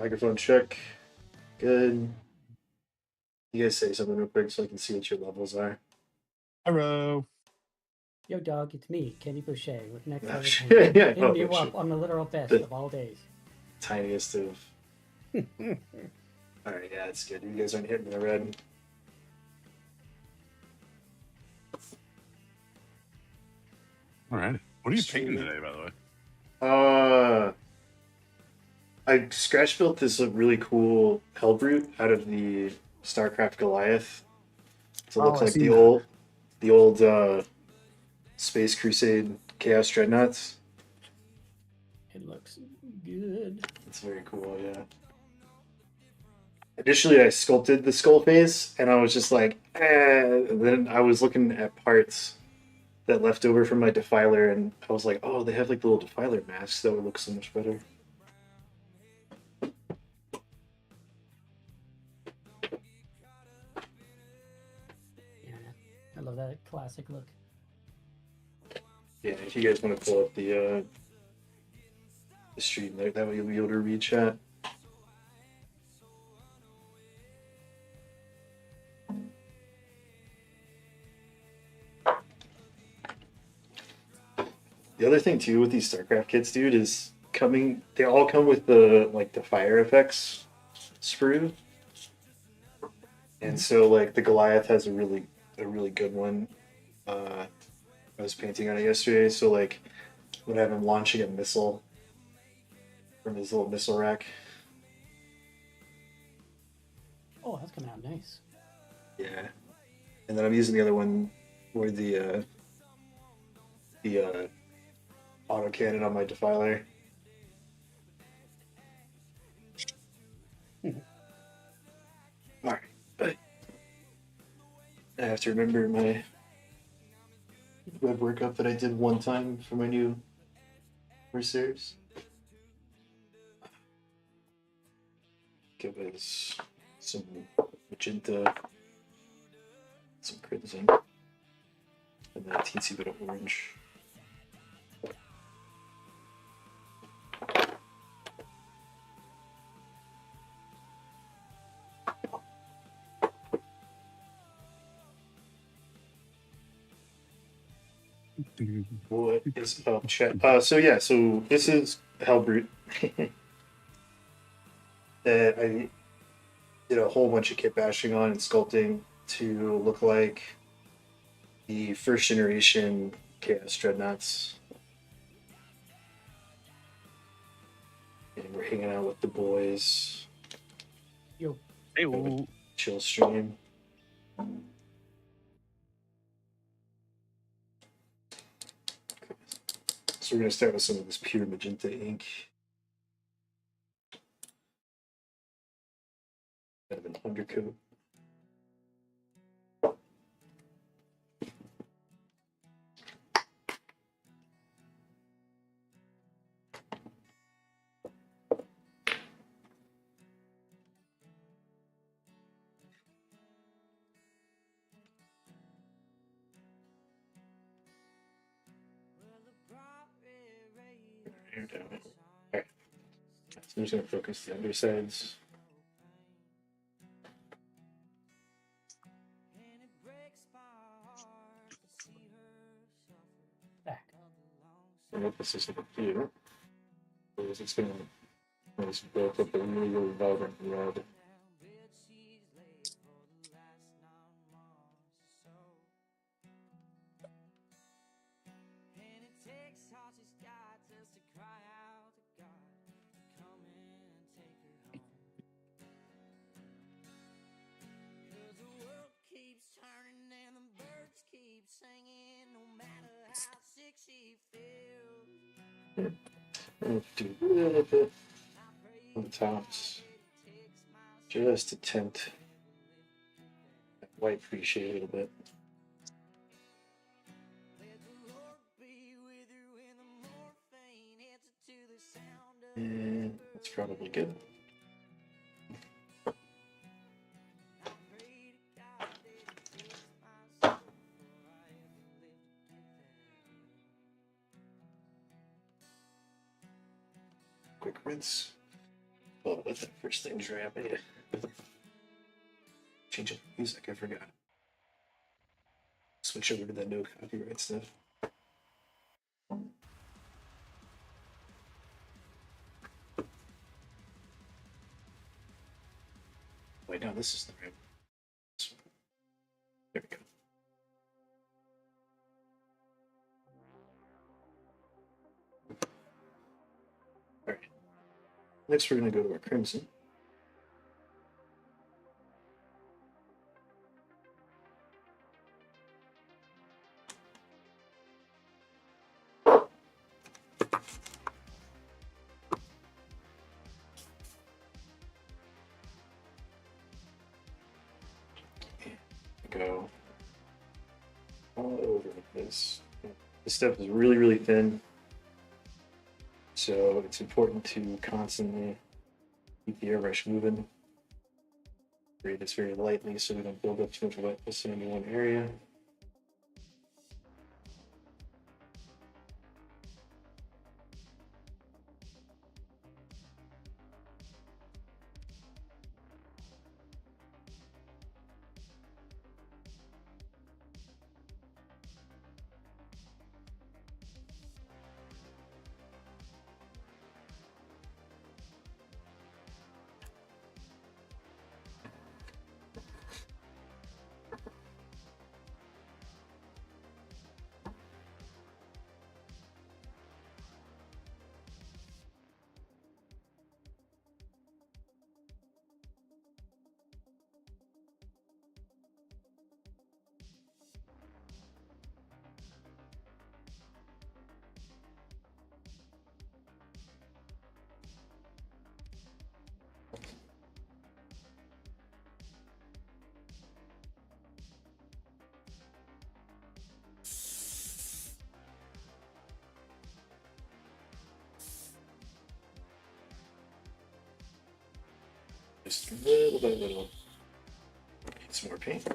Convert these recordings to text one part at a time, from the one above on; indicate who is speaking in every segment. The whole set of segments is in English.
Speaker 1: Microphone check. Good. You guys say something real quick so I can see what your levels are.
Speaker 2: Hello.
Speaker 3: Yo, dog, it's me, Kenny Boucher, with Next
Speaker 1: Oh,
Speaker 3: Level
Speaker 1: shit.
Speaker 3: Games.
Speaker 1: Yeah,
Speaker 3: Hitting
Speaker 1: oh,
Speaker 3: you
Speaker 1: shit.
Speaker 3: up on the literal best
Speaker 1: The-
Speaker 3: of all days.
Speaker 1: Tiniest of. Alright, yeah, it's good. You guys aren't hitting the red.
Speaker 2: All right. What are you painting today, by the way?
Speaker 1: I scratch built this really cool Hellbrute out of the StarCraft Goliath to
Speaker 2: Oh,
Speaker 1: look
Speaker 2: I
Speaker 1: like
Speaker 2: seen
Speaker 1: the old Space Crusade Chaos Dreadnoughts.
Speaker 3: It looks good.
Speaker 1: It's very cool, yeah. Initially, I sculpted the skull face, and I was just like, eh. And then I was looking at parts that left over from my Defiler, and I was like, oh, they have like the little Defiler masks that would look so much better.
Speaker 3: Yeah, I love that classic look.
Speaker 1: Yeah, if you guys want to pull up the stream there, that way you'll be able to read chat. The other thing too with these StarCraft kits, dude, is coming. They all come with the fire effects sprue, and so like the Goliath has a really good one. I was painting on it yesterday, so like when I have him launching a missile from his little missile rack.
Speaker 3: Oh, that's coming out nice.
Speaker 1: Yeah, and then I'm using the other one where the autocannon on my Defiler. Alright. I have to remember my web workup that I did one time for my new Mercenaries. It was some magenta, some crimson, and then a teensy bit of orange. What is up, chat? So this is Hellbrute. That I did a whole bunch of kit bashing on and sculpting to look like the first generation Chaos Dreadnoughts. And we're hanging out with the boys.
Speaker 3: Yo,
Speaker 2: Hey, well,
Speaker 1: Chill stream. So we're gonna start with some of this pure magenta ink. Kind of an undercoat. Here down. Alright. So I'm just gonna focus the undersides.
Speaker 3: back.
Speaker 1: I hope this isn't here. Because it's gonna build up a really vibrant red. Do a little bit on the tops, just to tint that white free shade a little bit. And that's probably good. Quick rinse. Oh, let that first thing dry up. Yeah. Change up the music. I forgot. Switch over to that no copyright stuff. Wait, no, this is the right one. This one. There we go. All right. Next, we're going to go to our Crimson. Go all over this. This stuff is really, really thin. So it's important to constantly keep the airbrush moving. Spray this very lightly so we don't build up too much wetness in any one area. Just a little by little. Need some more paint.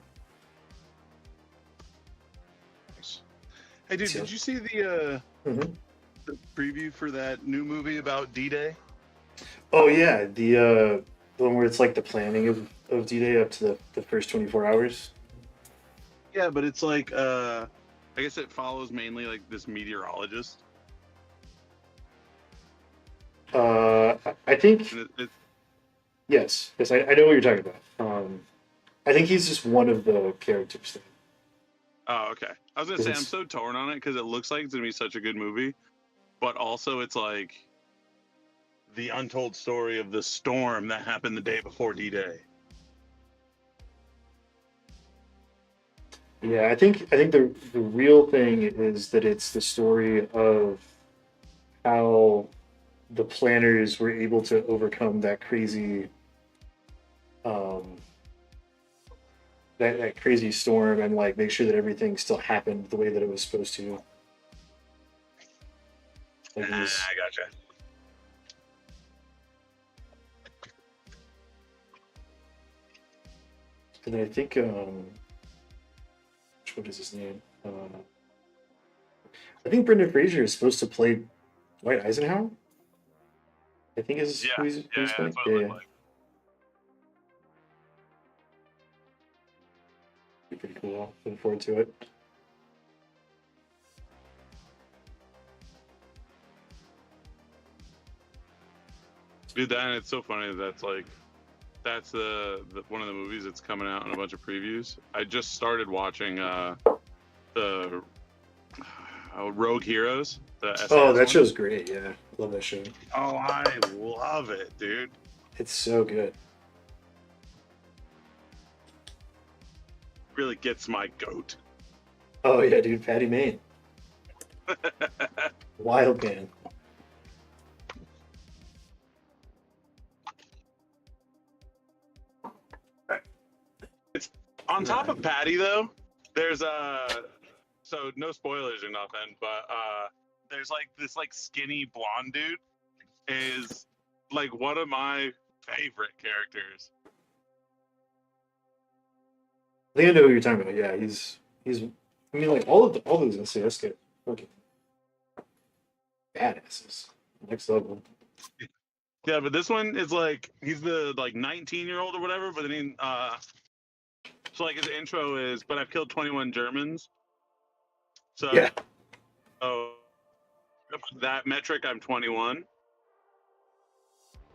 Speaker 2: Nice. Hey, dude,
Speaker 1: So-
Speaker 2: did you see the
Speaker 1: Mhm.
Speaker 2: preview for that new movie about D-Day?
Speaker 1: Oh yeah, the one where it's like the planning of D-Day up to the first 24 hours.
Speaker 2: Yeah, but it's like I guess it follows mainly like this meteorologist.
Speaker 1: I think
Speaker 2: And
Speaker 1: yes, I know what you're talking about. I think he's just one of the characters. There.
Speaker 2: oh, okay. I was gonna say I'm
Speaker 1: It's-
Speaker 2: so torn on it because it looks like it's gonna be such a good movie, but also it's like the untold story of the storm that happened the day before D-Day.
Speaker 1: Yeah, I think the real thing is that it's the story of how the planners were able to overcome that crazy um, that crazy storm and like make sure that everything still happened the way that it was supposed to. Like these,
Speaker 2: I gotcha.
Speaker 1: and then I think what is his name? I think Brendan Fraser is supposed to play Dwight Eisenhower. I think is
Speaker 2: Yeah,
Speaker 1: who he's,
Speaker 2: yeah,
Speaker 1: who he's
Speaker 2: yeah,
Speaker 1: playing.
Speaker 2: that's what it looked like.
Speaker 1: Be pretty cool. Looking forward to it.
Speaker 2: Dude, that and it's so funny that's like that's the one of the movies that's coming out in a bunch of previews. I just started watching the Rogue Heroes. The SAS
Speaker 1: Oh, that
Speaker 2: one.
Speaker 1: show's great. Yeah, love that show.
Speaker 2: Oh, I love it, dude.
Speaker 1: It's so good.
Speaker 2: Really gets my goat.
Speaker 1: Oh yeah, dude, Patty Main, wild man.
Speaker 2: On top of Patty, though, there's so no spoilers or nothing, but there's like this like skinny blonde dude is like one of my favorite characters.
Speaker 1: I think I know who you're talking about. Yeah, he's. I mean, like all those SAS get fucking badasses, next level.
Speaker 2: Yeah, but this one is like he's the like 19-year-old or whatever. But then so like his intro is, but I've killed 21 Germans.
Speaker 1: Yeah.
Speaker 2: So that metric, I'm 21.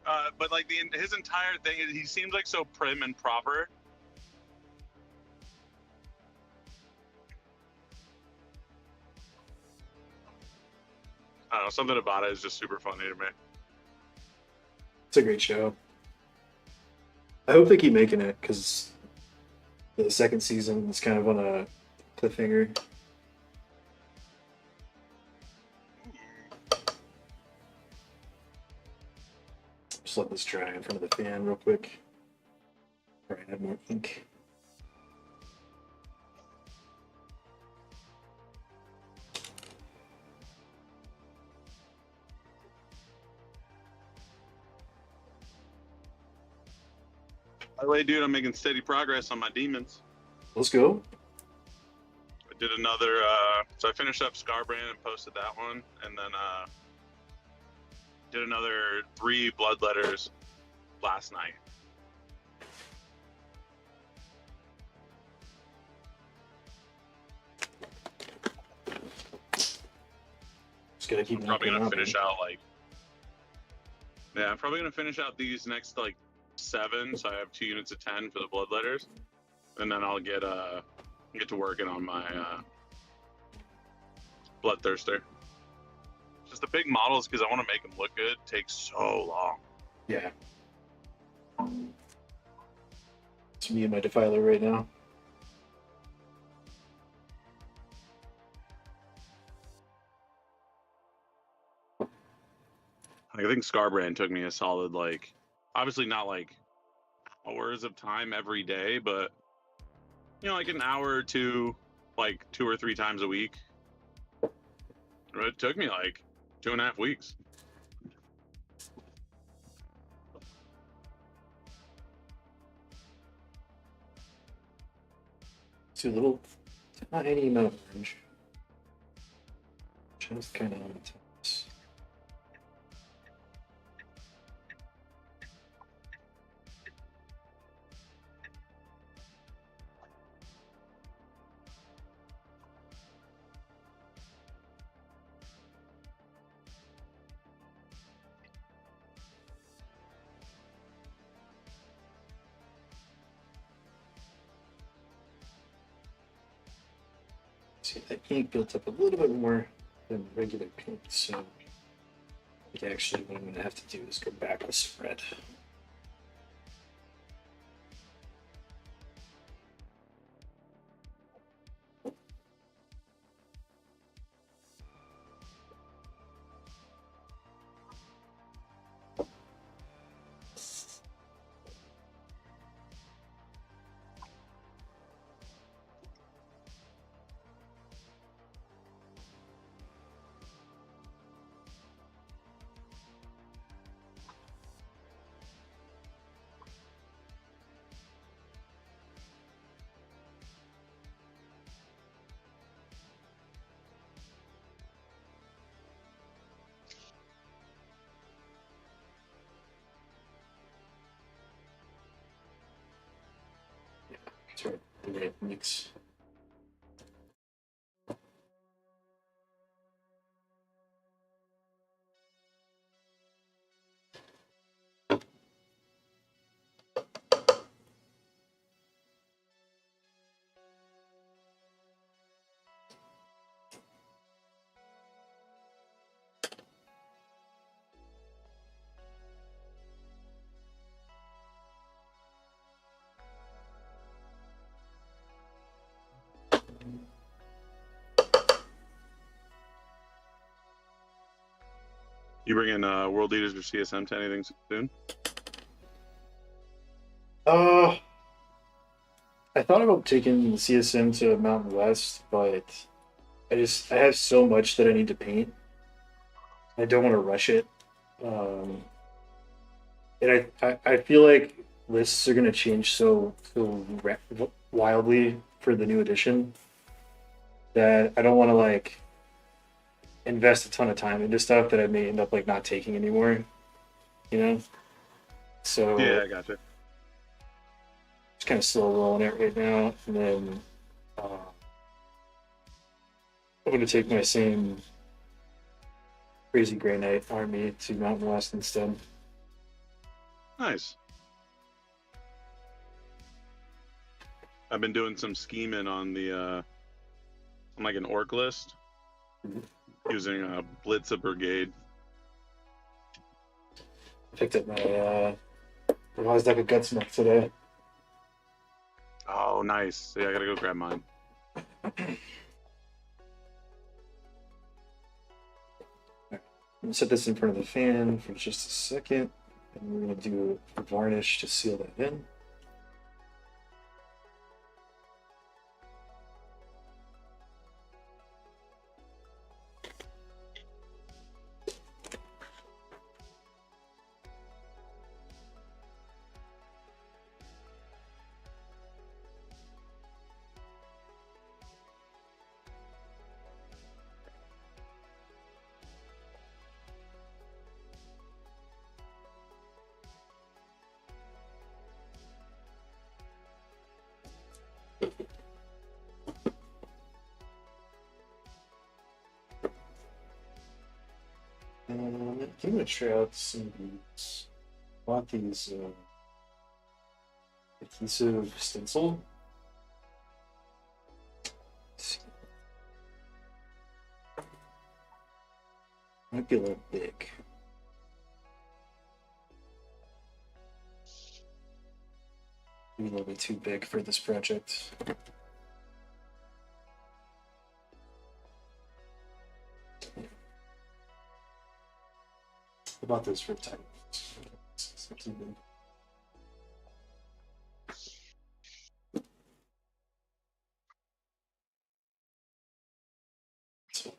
Speaker 2: But like his entire thing, he seems like so prim and proper. I don't know, something about it is just super funny to me.
Speaker 1: It's a great show. I hope they keep making it because the second season is kind of on a cliffhanger. Just let this dry in front of the fan real quick. All right, add more ink.
Speaker 2: By the way, dude, I'm making steady progress on my demons.
Speaker 1: Let's go.
Speaker 2: I did another, so I finished up Scarbrand and posted that one, and then did another 3 bloodletters last night.
Speaker 1: Just gotta keep.
Speaker 2: I'm probably gonna finish out like, yeah, I'm probably gonna finish out these next like 7. So I have 2 units of 10 for the bloodletters, and then I'll get to working on my bloodthirster. Just the big models because I want to make them look good. Takes so long.
Speaker 1: Yeah. It's me and my defiler right now.
Speaker 2: I think Scarbrand took me a solid like, obviously not like hours of time every day, but you know, like an hour or two, like 2 or 3 times a week. It took me like 2.5 weeks.
Speaker 1: It's a little tiny amount of orange. Just kind of on the tops. See, that ink built up a little bit more than regular paint, so I think actually what I'm going to have to do is go back with some red. That's right, the red mix.
Speaker 2: You bringing World Leaders or CSM to anything soon?
Speaker 1: I thought about taking the CSM to Mountain West, but I have so much that I need to paint. I don't want to rush it. And I feel like lists are going to change wildly for the new edition that I don't want to like invest a ton of time into stuff that I may end up like not taking anymore. you know. So
Speaker 2: Yeah, I gotcha.
Speaker 1: just kind of slow rolling it right now, and then I'm gonna take my same crazy Grey Knight army to Mountain West instead.
Speaker 2: Nice. I've been doing some scheming on the on like an orc list using Blitz a brigade.
Speaker 1: I picked up my revised deck of Gutsmith today.
Speaker 2: Oh, nice. Yeah, I gotta go grab mine.
Speaker 1: I'm gonna set this in front of the fan for just a second, and we're gonna do a varnish to seal that in. I'm gonna try out some of these. I want these adhesive stencil. Let's see. Might be a little big. Maybe a little bit too big for this project. How about this for time? It's a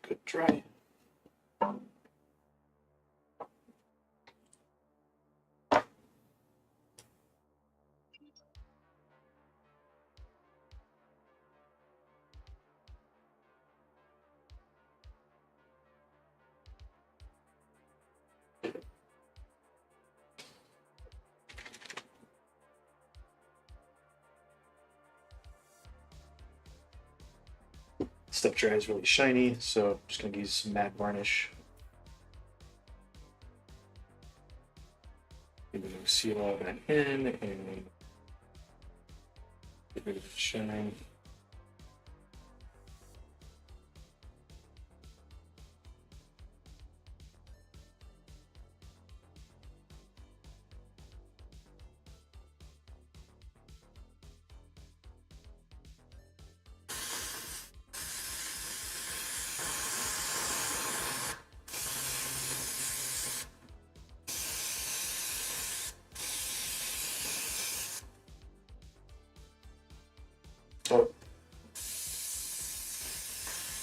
Speaker 1: good dry. Stuff dries really shiny, so I'm just gonna use some matte varnish. Maybe seal all that in and get rid of the shine. Oh,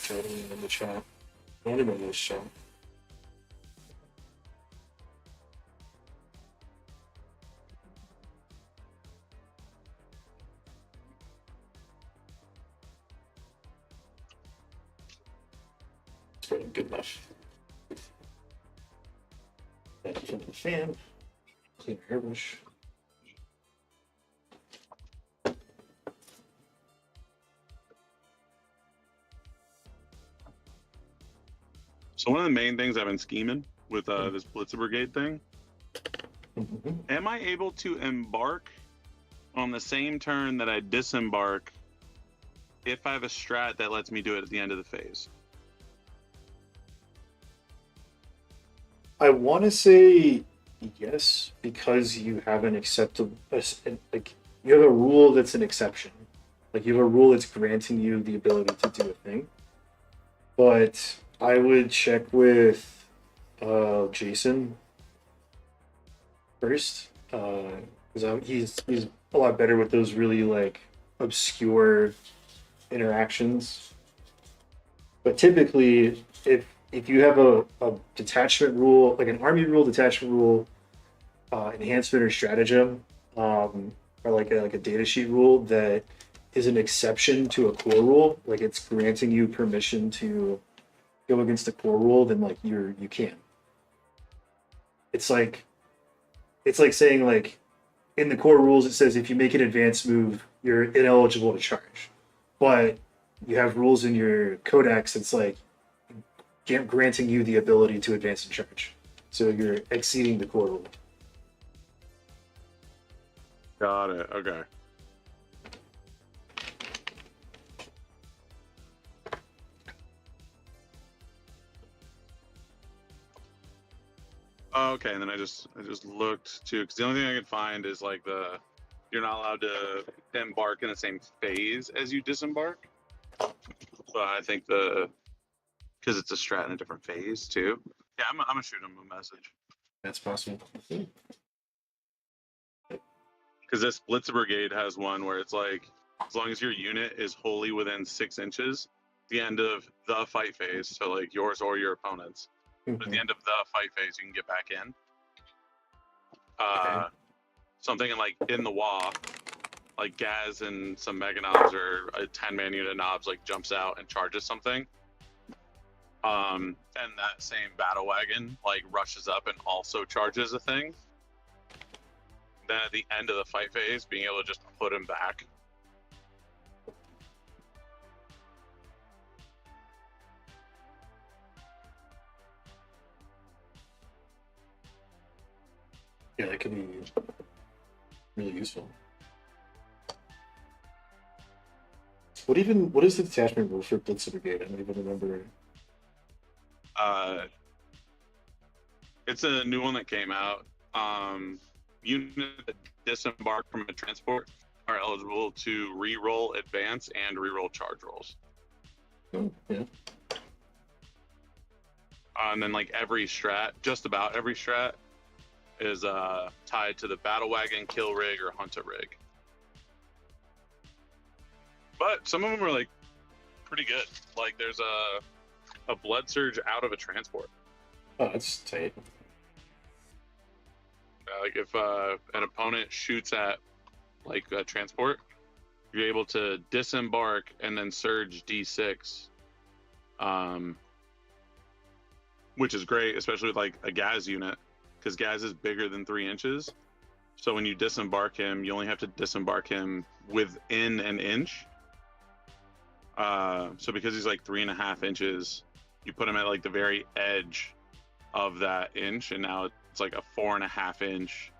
Speaker 1: Jody in the chat. And in this chat. It's pretty good enough. That from the fan. Clean airbrush.
Speaker 2: So one of the main things I've been scheming with this Blitzer Brigade thing, am I able to embark on the same turn that I disembark if I have a strat that lets me do it at the end of the phase?
Speaker 1: I want to say yes, because you have an acceptable, like you have a rule that's an exception. Like you have a rule that's granting you the ability to do a thing. But I would check with Jason first, because he's a lot better with those really like obscure interactions. But typically, if you have a detachment rule, like an army rule, detachment rule, enhancement or stratagem, or like a data sheet rule that is an exception to a core rule, like it's granting you permission to go against a core rule, then like you can. It's like it's like saying like in the core rules it says if you make an advanced move, you're ineligible to charge. But you have rules in your codex that's like granting you the ability to advance and charge. So you're exceeding the core rule.
Speaker 2: Got it. Okay. Okay, and then I just looked too, because the only thing I could find is like you're not allowed to embark in the same phase as you disembark. But I think because it's a strat in a different phase too. Yeah, I'm gonna shoot him a message.
Speaker 1: That's possible.
Speaker 2: Because this Blitzer Brigade has one where it's like, as long as your unit is wholly within 6 inches, the end of the fight phase, so like yours or your opponent's, but at the end of the fight phase, you can get back in.
Speaker 1: Okay.
Speaker 2: Something like in the WA, like Gaz and some Mega Knobs or a 10-man unit Knobs like jumps out and charges something. And that same battle wagon like rushes up and also charges a thing. Then at the end of the fight phase, being able to just put him back.
Speaker 1: Yeah, that could be really useful. What is the detachment rule for Blitzer Brigade? I don't even remember.
Speaker 2: It's a new one that came out. Units that disembark from a transport are eligible to re-roll advance and re-roll charge rolls.
Speaker 1: Oh, yeah.
Speaker 2: And then like every strat, just about every strat, is tied to the battle wagon, kill rig, or hunter rig. But some of them are like pretty good. Like there's a blood surge out of a transport.
Speaker 1: Oh, that's tight.
Speaker 2: Like if an opponent shoots at like a transport, you're able to disembark and then surge D6, which is great, especially with like a Gaz unit, because Gaz is bigger than 3 inches. So when you disembark him, you only have to disembark him within an inch. So because he's like 3.5 inches, you put him at like the very edge of that inch, and now it's like a 4.5 inch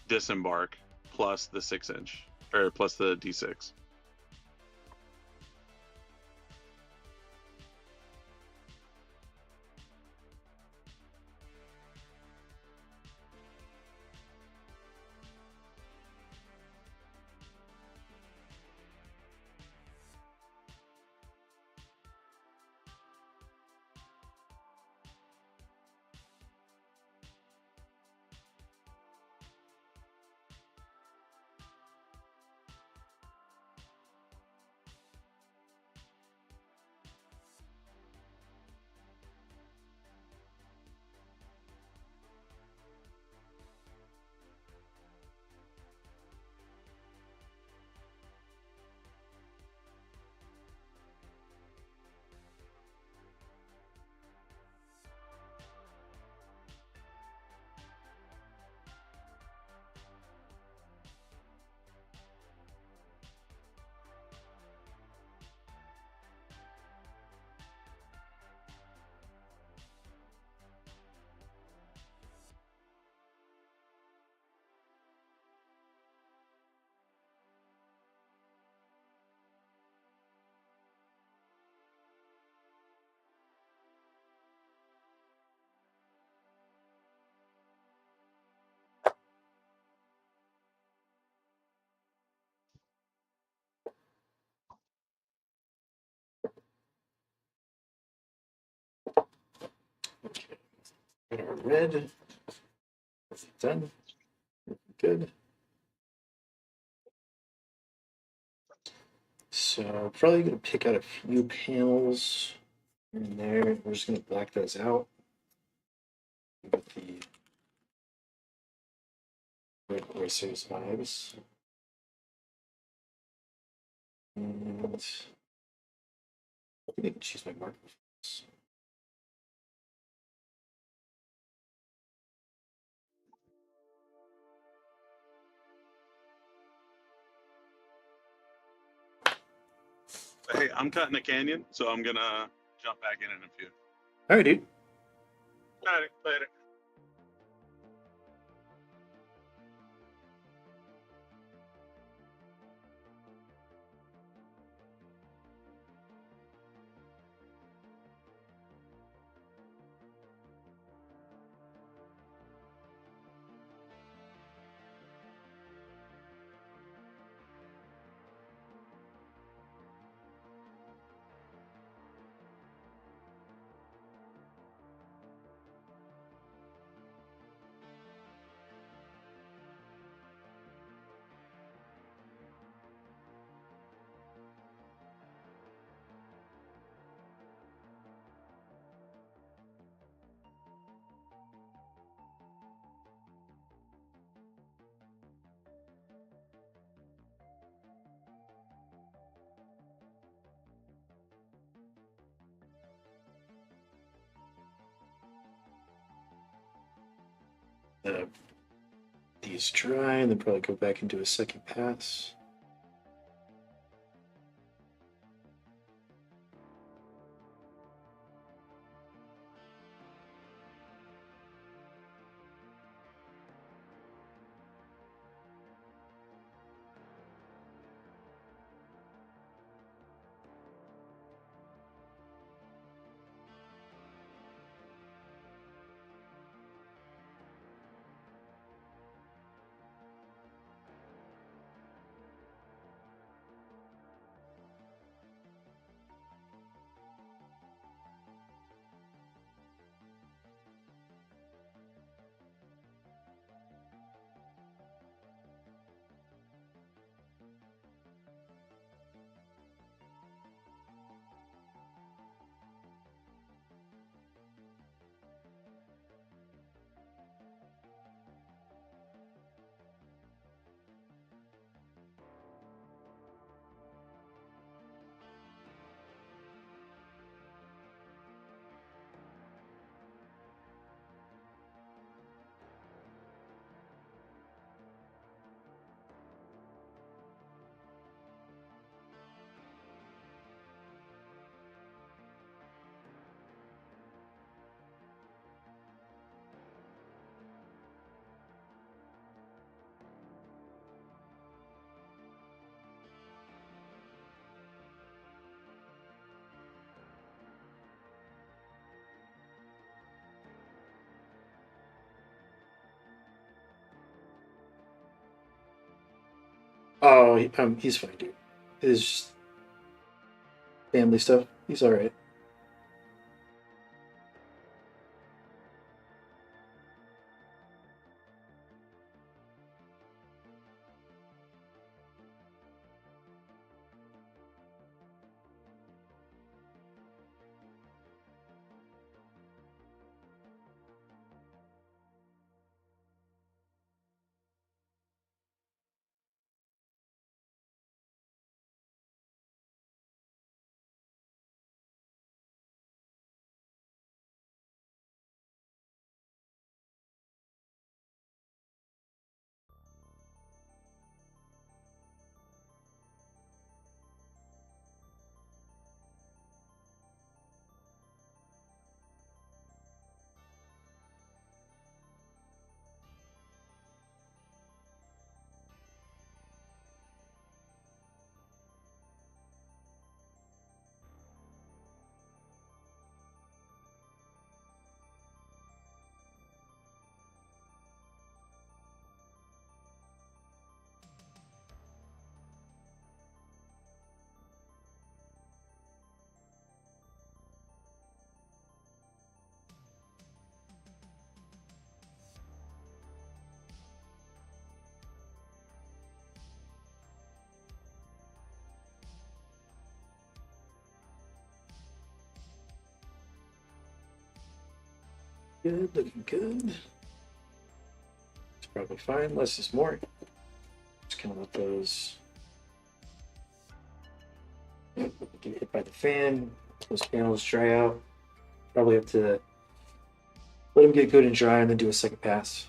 Speaker 2: disembark plus the 6 inch or plus the D6.
Speaker 1: Okay. Got our red. That's done. Good. So probably gonna pick out a few panels here and there. We're just gonna black those out with the red Racers vibes. And I think I can choose my marker for this.
Speaker 2: Hey, I'm cutting a canyon, so I'm gonna jump back in a few.
Speaker 1: All right, dude.
Speaker 2: All right, later.
Speaker 1: These dry, and then probably go back and do a second pass. Oh, he's fine, dude. It's just family stuff. He's all right. Good, looking good. It's probably fine. Less is more. Just kind of let those get hit by the fan. Those panels dry out. Probably have to let them get good and dry, and then do a second pass.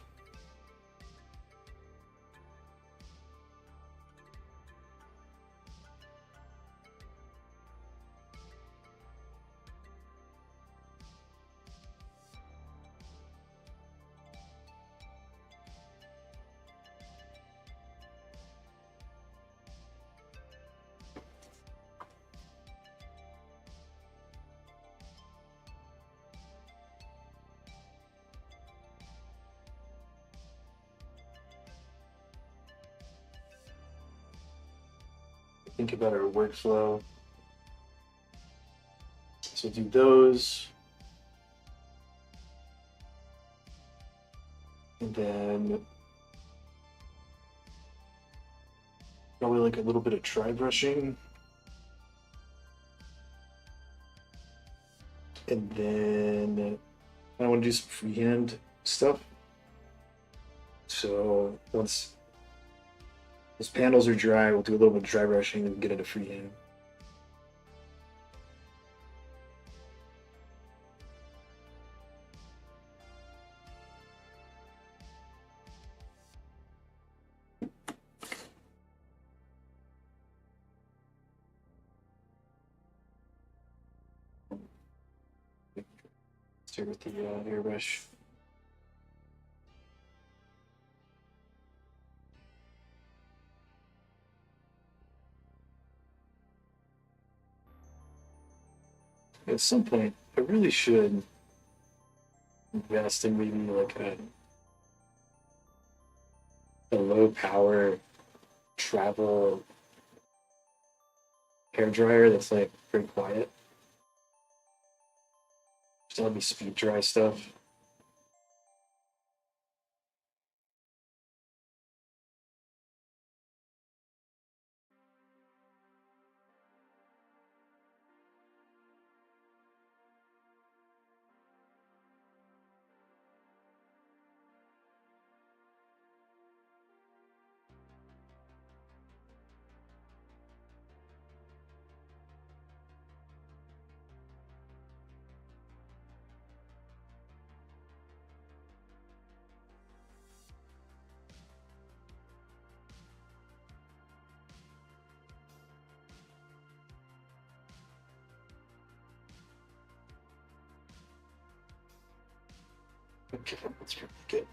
Speaker 1: think about our workflow. So do those. And then probably like a little bit of dry brushing. And then I want to do some freehand stuff. So once those panels are dry, we'll do a little bit of dry brushing and get into freehand. Start with the airbrush. At some point, I really should invest in maybe like a low power travel hair dryer that's like very quiet. Just let me speed dry stuff. Okay, that's pretty good.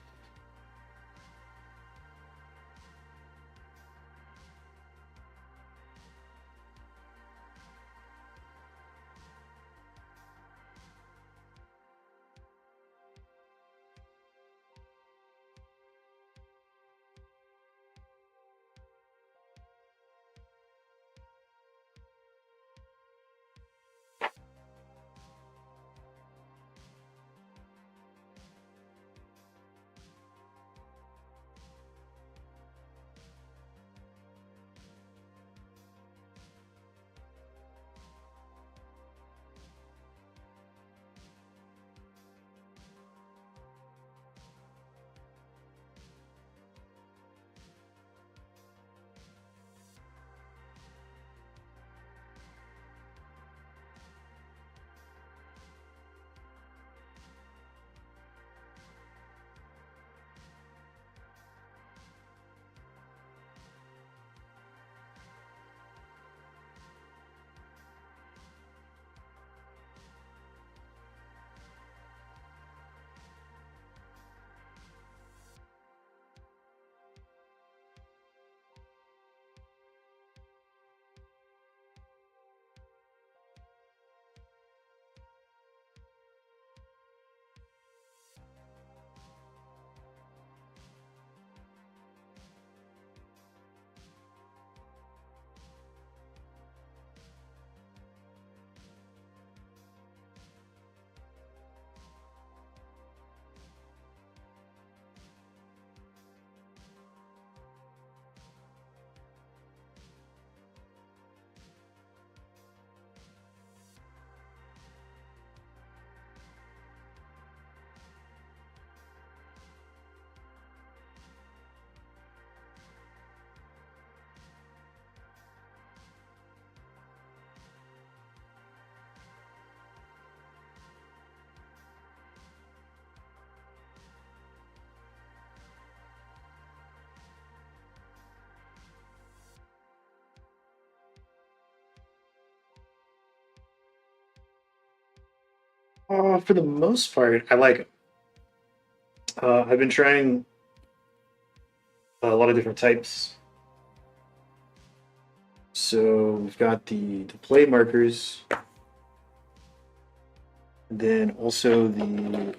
Speaker 1: For the most part, I like it. I've been trying a lot of different types. So we've got the play markers, and then also the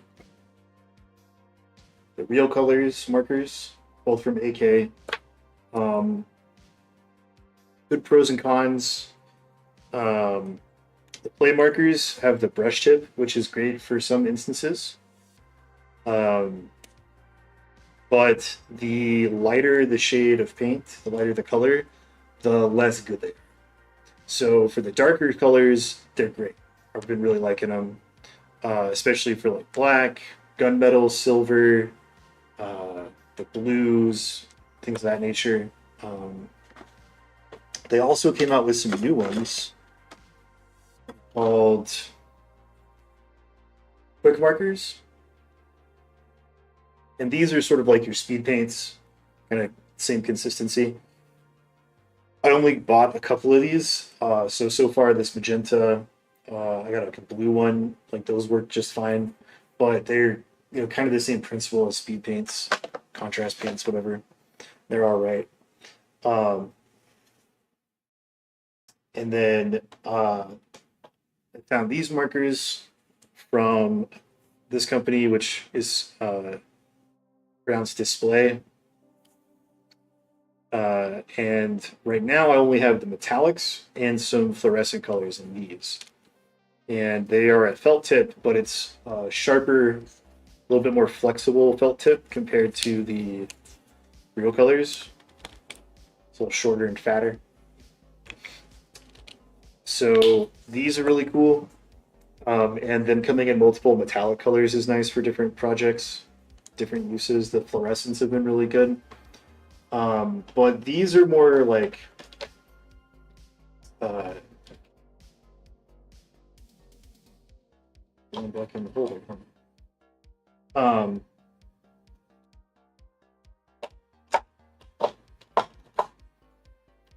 Speaker 1: real colors markers, both from AK. Those good pros and cons. The play markers have the brush tip, which is great for some instances. Um, but the lighter the shade of paint, the lighter the color, the less good they are. So for the darker colors, they're great. I've been really liking them, especially for like black, gunmetal, silver, the blues, things of that nature. They also came out with some new ones called quick markers, and these are sort of like your speed paints, kind of same consistency. I only bought a couple of these, so far this magenta, I got like a blue one, like those work just fine, but they're kind of the same principle as speed paints, contrast paints, whatever. They're all right. Um, and then I found these markers from this company, which is pronounced Display. And right now I only have the metallics and some fluorescent colors in these. And they are at felt tip, but it's sharper, a little bit more flexible felt tip compared to the real colors. It's a little shorter and fatter. So these are really cool. And then coming in multiple metallic colors is nice for different projects, different uses. The fluorescents have been really good. But these are more like going back in the folder.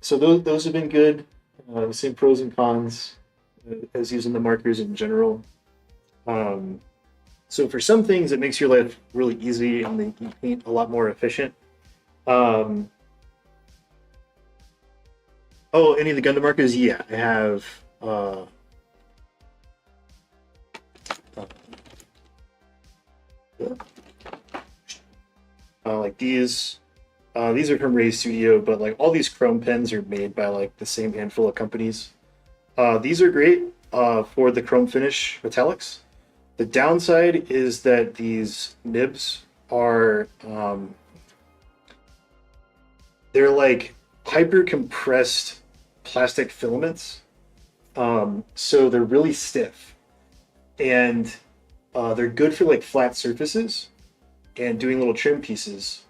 Speaker 1: So those have been good. Same pros and cons as using the markers in general. So for some things, it makes your life really easy and they can paint a lot more efficient. Oh, any of the Gundam markers? Yeah, I have. Like these. These are from Ray Studio, but like all these chrome pens are made by like the same handful of companies. These are great for the chrome finish metallics. The downside is that these nibs are they're like hyper compressed plastic filaments, so they're really stiff, and they're good for like flat surfaces and doing little trim pieces.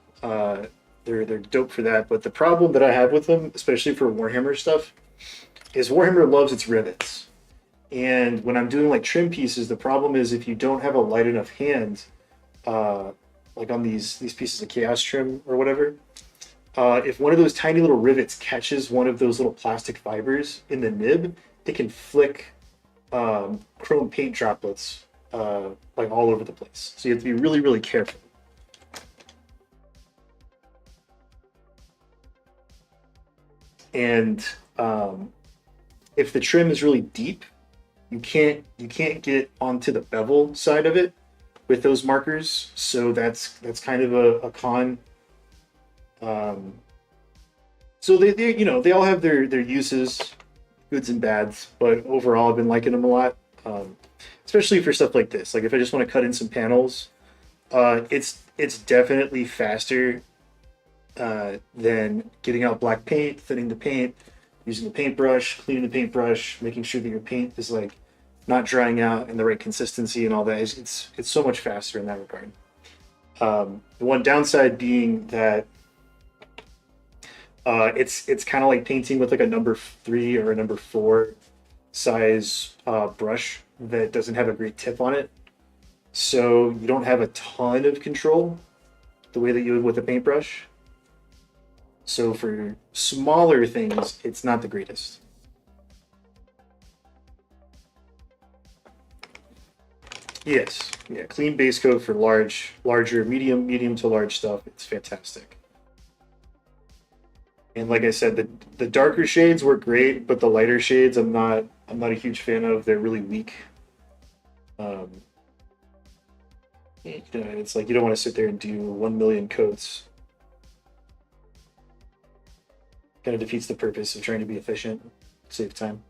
Speaker 1: They're dope for that. But the problem that I have with them, especially for Warhammer stuff, is Warhammer loves its rivets. And when I'm doing like trim pieces, the problem is if you don't have a light enough hand, like on these pieces of chaos trim or whatever, if one of those tiny little rivets catches one of those little plastic fibers in the nib, it can flick chrome paint droplets like all over the place. So you have to be really, really careful. And if the trim is really deep, you can't get onto the bevel side of it with those markers. So that's kind of a con. So they all have their uses, goods and bads, but overall I've been liking them a lot. Especially for stuff like this. Like if I just want to cut in some panels, it's definitely faster than getting out black paint, thinning the paint, using the paintbrush, cleaning the paintbrush, making sure that your paint is like not drying out in the right consistency and all that. It's so much faster in that regard. The one downside being that it's kind of like painting with like a number 3 or a number 4 size brush that doesn't have a great tip on it. So you don't have a ton of control the way that you would with a paintbrush. So for smaller things, it's not the greatest. Yes, yeah, clean base coat for larger, medium to large stuff. It's fantastic. And like I said, the darker shades work great, but the lighter shades I'm not a huge fan of. They're really weak. It's like you don't want to sit there and do 1 million coats. Kind of defeats the purpose of trying to be efficient, save time.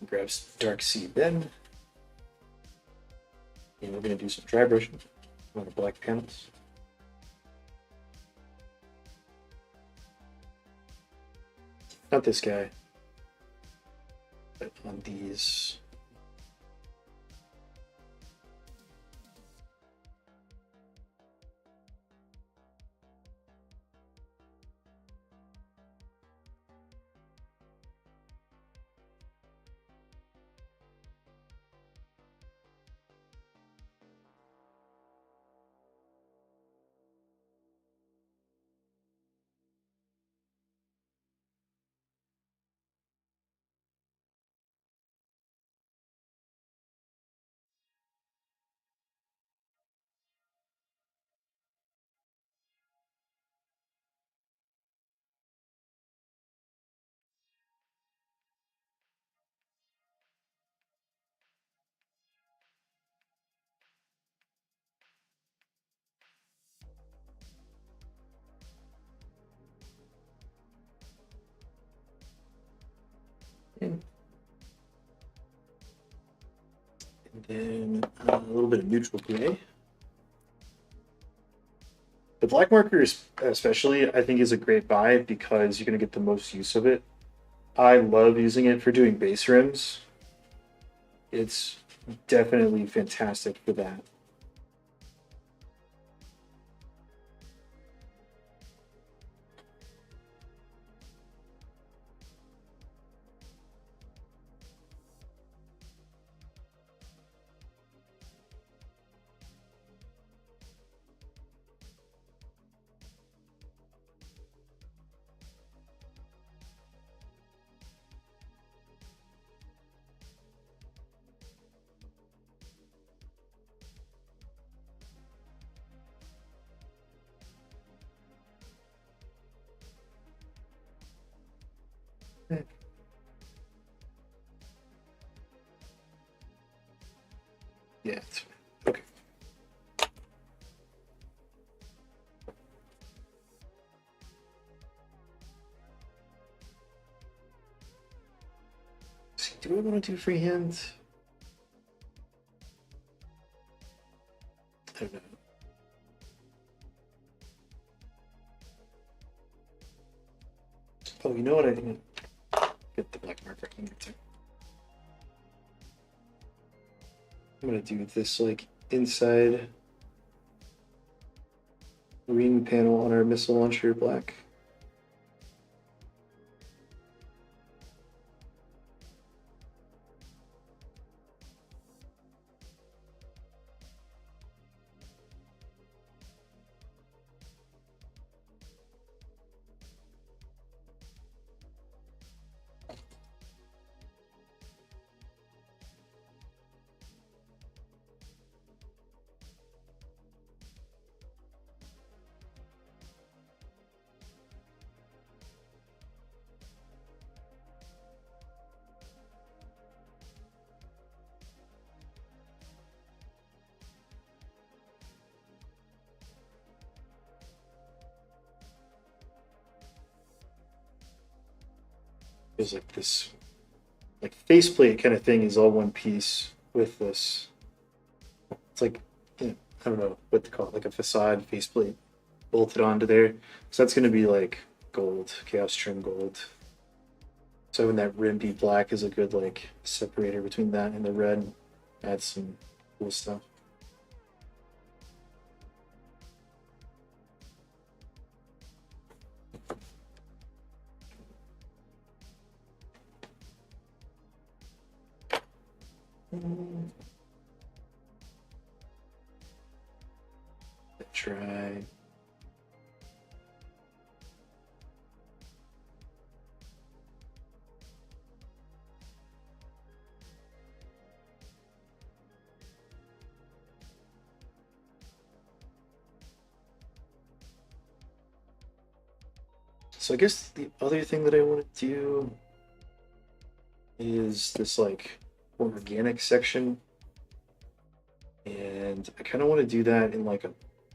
Speaker 1: Grabs Dark Seed then. And we're going to do some dry brushing on the black panels. Not this guy, but on these. And then a little bit of neutral gray. The black marker, especially, I think is a great buy because you're going to get the most use of it. I love using it for doing base rims. It's definitely fantastic for that. Yeah, it's okay. See, do we want to do freehand? I don't know. Oh, you know what? I think I'll get the black marker. I'm gonna do this like inside green panel on our missile launcher black. There's like this like faceplate kind of thing is all one piece with this. It's like, you know, I don't know what to call it, like a facade faceplate bolted onto there. So that's gonna be like gold, chaos trim gold. So when that rim be black is a good like separator between that and the red. Add some cool stuff. Try. So I guess the other thing that I want to do is this like organic section. And I kind of want to do that in like a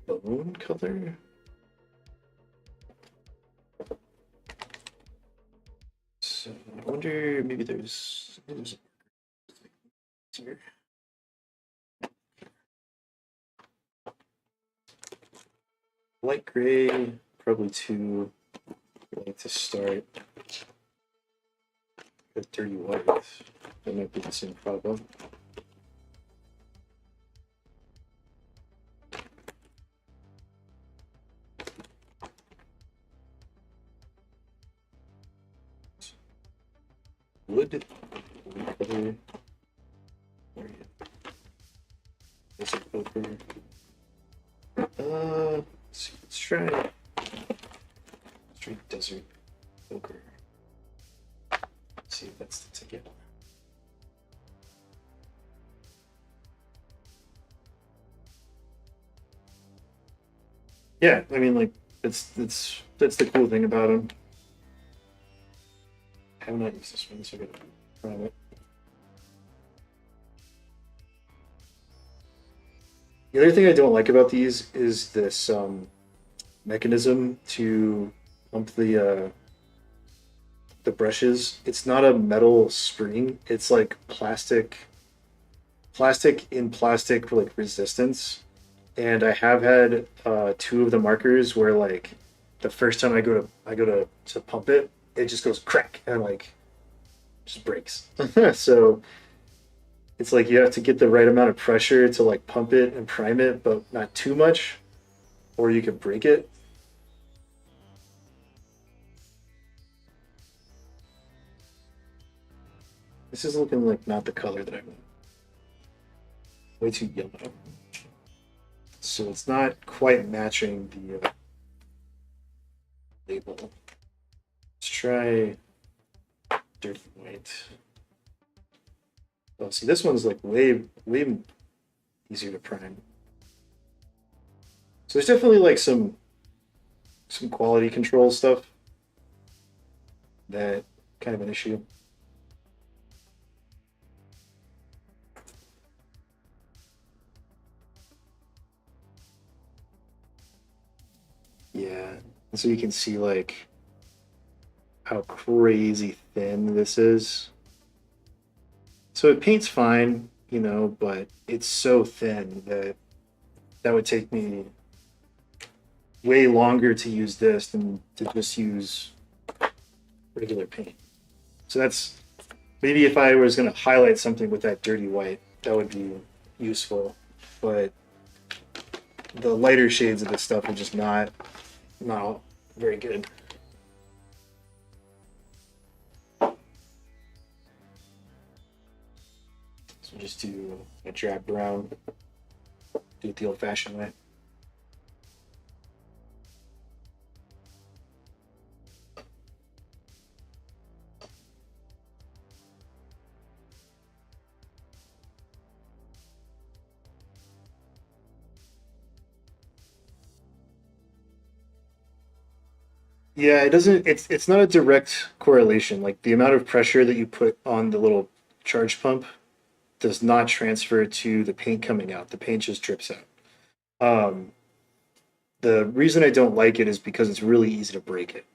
Speaker 1: bone color. So I wonder, maybe there's here. Light gray, probably too light to start. A dirty white. That might be the same problem. Wood color. Where are you? Desert poker. Let's try desert poker. Let's see if that's the ticket. Yeah, I mean, like that's the cool thing about him. I have not used this one, so I'm gonna try it. The other thing I don't like about these is this mechanism to pump the brushes. It's not a metal spring. It's like plastic in plastic like resistance. And I have had two of the markers where like the first time I go to pump it, it just goes crack and like just breaks. So it's like you have to get the right amount of pressure to like pump it and prime it, but not too much, or you could break it. This is looking like not the color that I want. Way too yellow. So it's not quite matching the label. Let's try dirty white. Oh, see, this one's like way easier to prime. So there's definitely like some quality control stuff that kind of an issue. Yeah, and so you can see like how crazy thin this is. So it paints fine, you know, but it's so thin that that would take me way longer to use this than to just use regular paint. So that's maybe if I was going to highlight something with that dirty white, that would be useful. But the lighter shades of this stuff are just not very good. So just do a drab brown, do it the old-fashioned way. Yeah, it doesn't. It's not a direct correlation. Like the amount of pressure that you put on the little charge pump does not transfer to the paint coming out. The paint just drips out. Um, the reason I don't like it is because it's really easy to break it,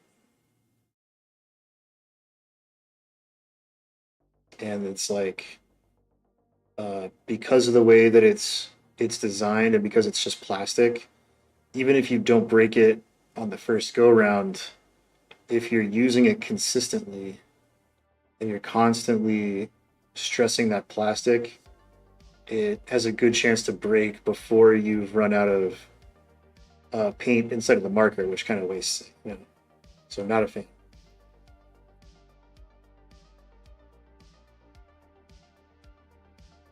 Speaker 1: and it's like because of the way that it's designed and because it's just plastic. Even if you don't break it on the first go round, if you're using it consistently and you're constantly stressing that plastic, it has a good chance to break before you've run out of paint inside of the marker, which kind of wastes it. You know? So I'm not a fan.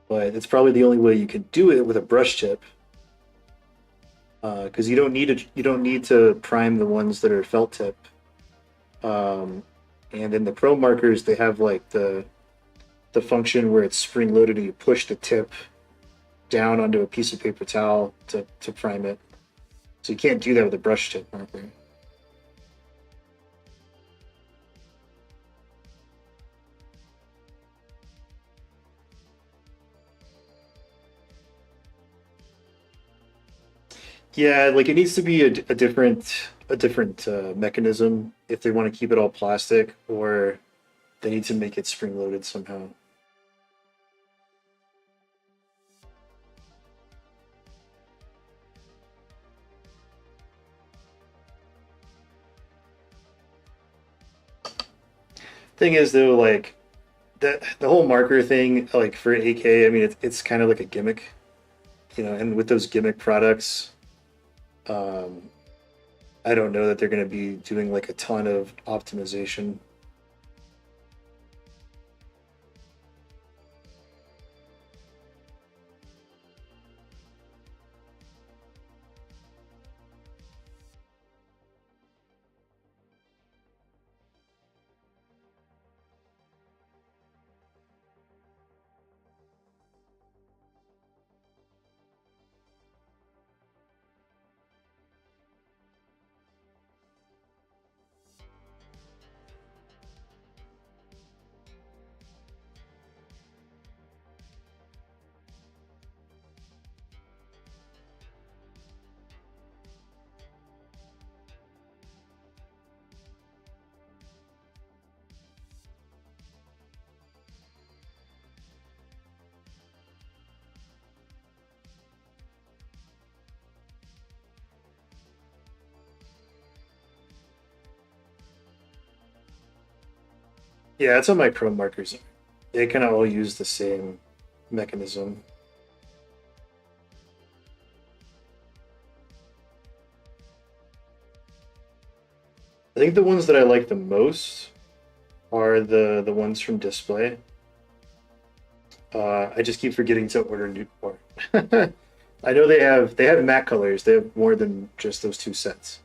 Speaker 1: But it's probably the only way you can do it with a brush tip, because you don't need to prime the ones that are felt tip. And in the pro markers, they have like the function where it's spring loaded and you push the tip down onto a piece of paper towel to prime it. So you can't do that with a brush tip marker. Yeah, like it needs to be a different mechanism if they want to keep it all plastic, or they need to make it spring loaded somehow. Thing is though, like that the whole marker thing, like for AK, I mean it's kind of like a gimmick, and with those gimmick products, um, I don't know that they're going to be doing like a ton of optimization. Yeah, that's what my pro markers are. They kind of all use the same mechanism. I think the ones that I like the most are the ones from Display. I just keep forgetting to order new more. I know they have matte colors. They have more than just those two sets,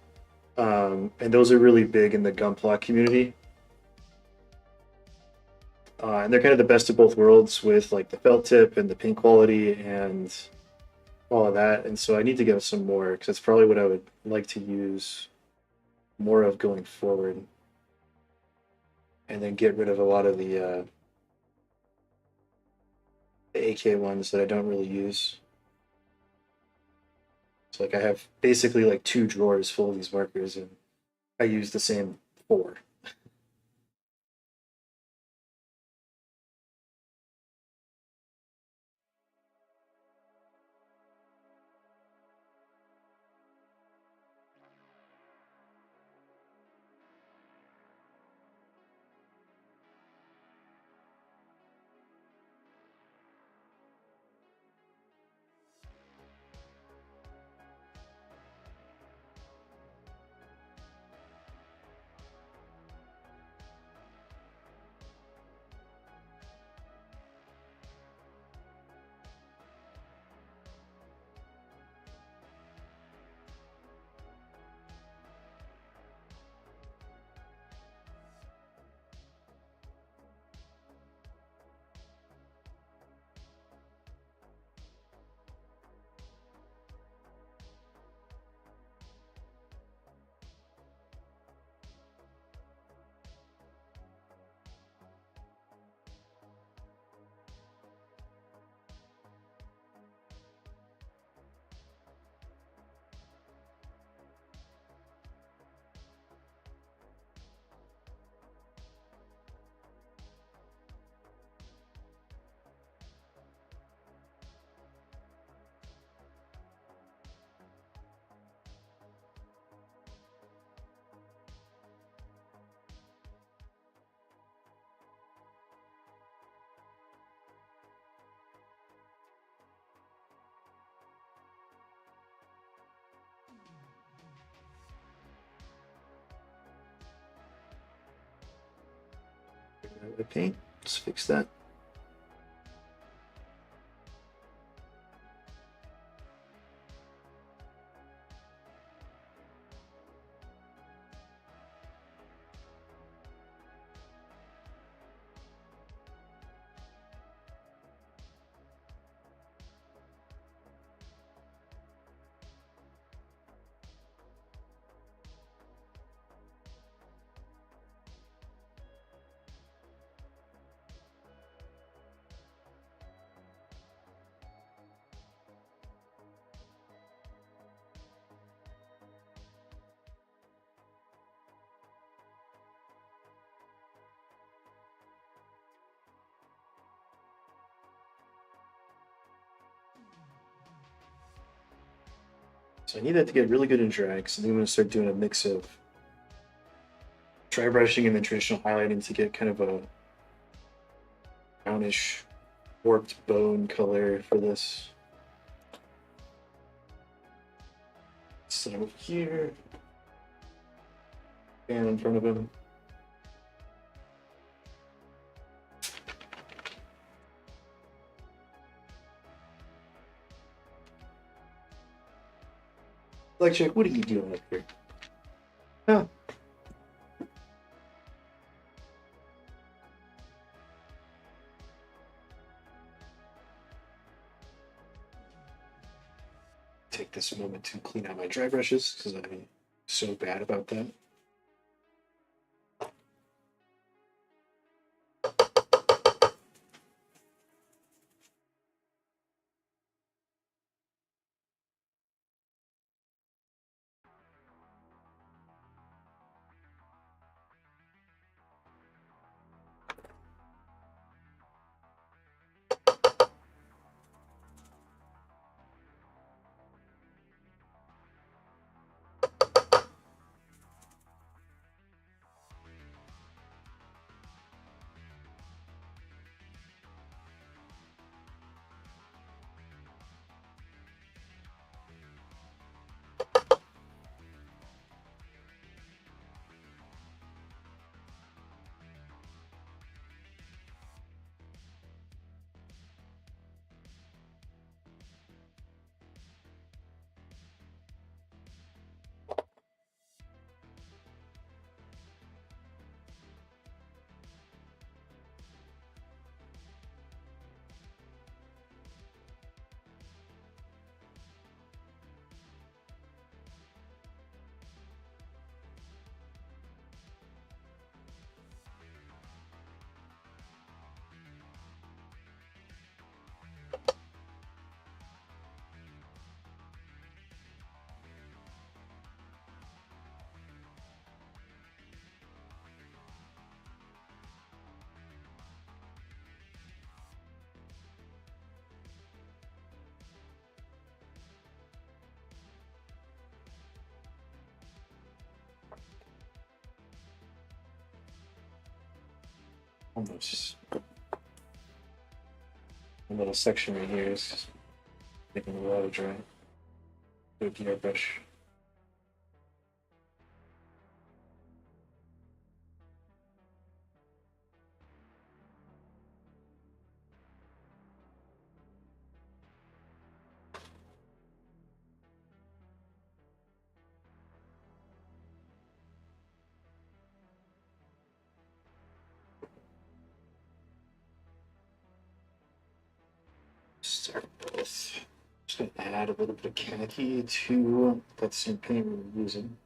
Speaker 1: and those are really big in the gunpla community. And they're kind of the best of both worlds with like the felt tip and the pink quality and all of that. And so I need to get some more because that's probably what I would like to use more of going forward, and then get rid of a lot of the AK ones that I don't really use. So like I have basically like two drawers full of these markers, and I use the same four. The paint. Let's fix that. So I need that to get really good and dry, because then I'm going to start doing a mix of dry brushing and then traditional highlighting to get kind of a brownish warped bone color for this. So here, fan in front of him. Like, Jack, what are you doing up here? Huh? Take this moment to clean out my dry brushes because I'm so bad about that. Almost. A little section right here is making a lot of dry. Do a gear brush. Start with just gonna add a little bit of khaki to that same paint we're using.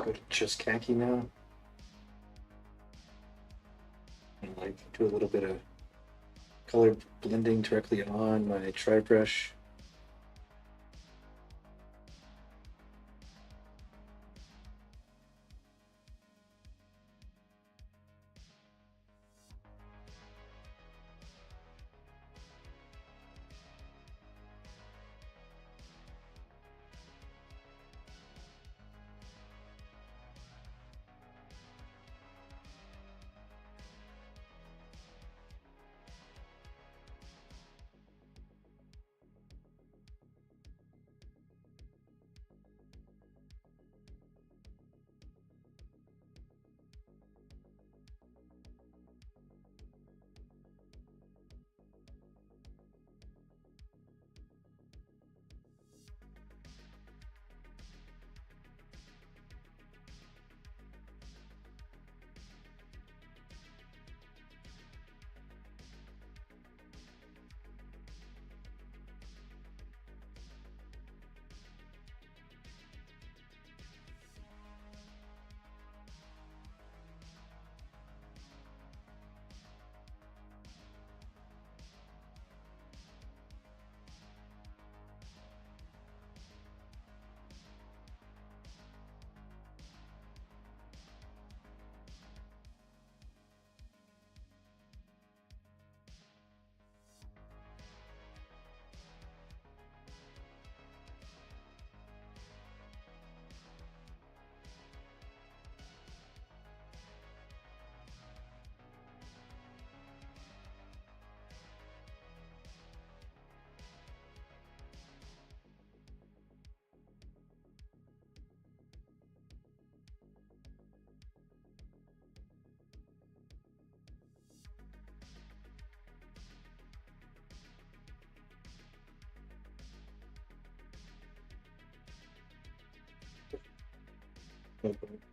Speaker 1: go to just khaki now. And like do a little bit of color blending directly on my tri brush.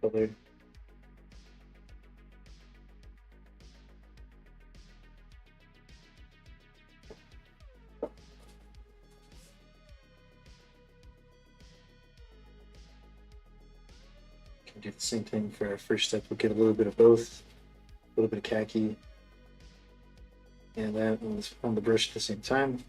Speaker 1: Color. Can do the same thing for our first step. We'll get a little bit of both, a little bit of khaki, and that one's on the brush at the same time.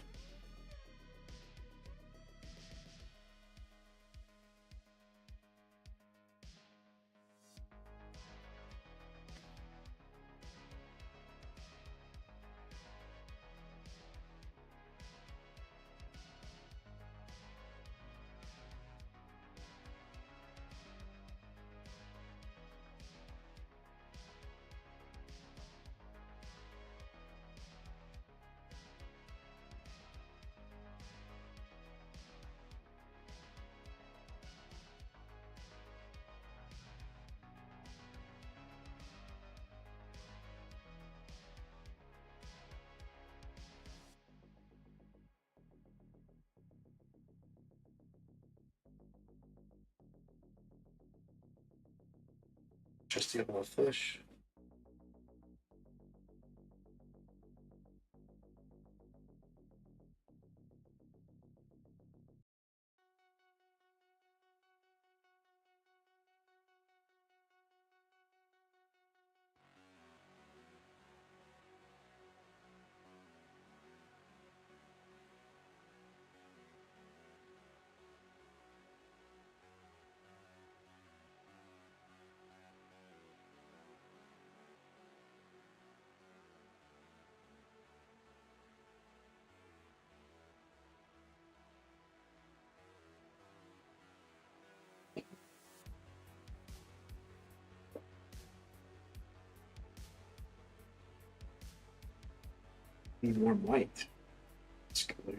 Speaker 1: Just the other fish. Need more white. This color.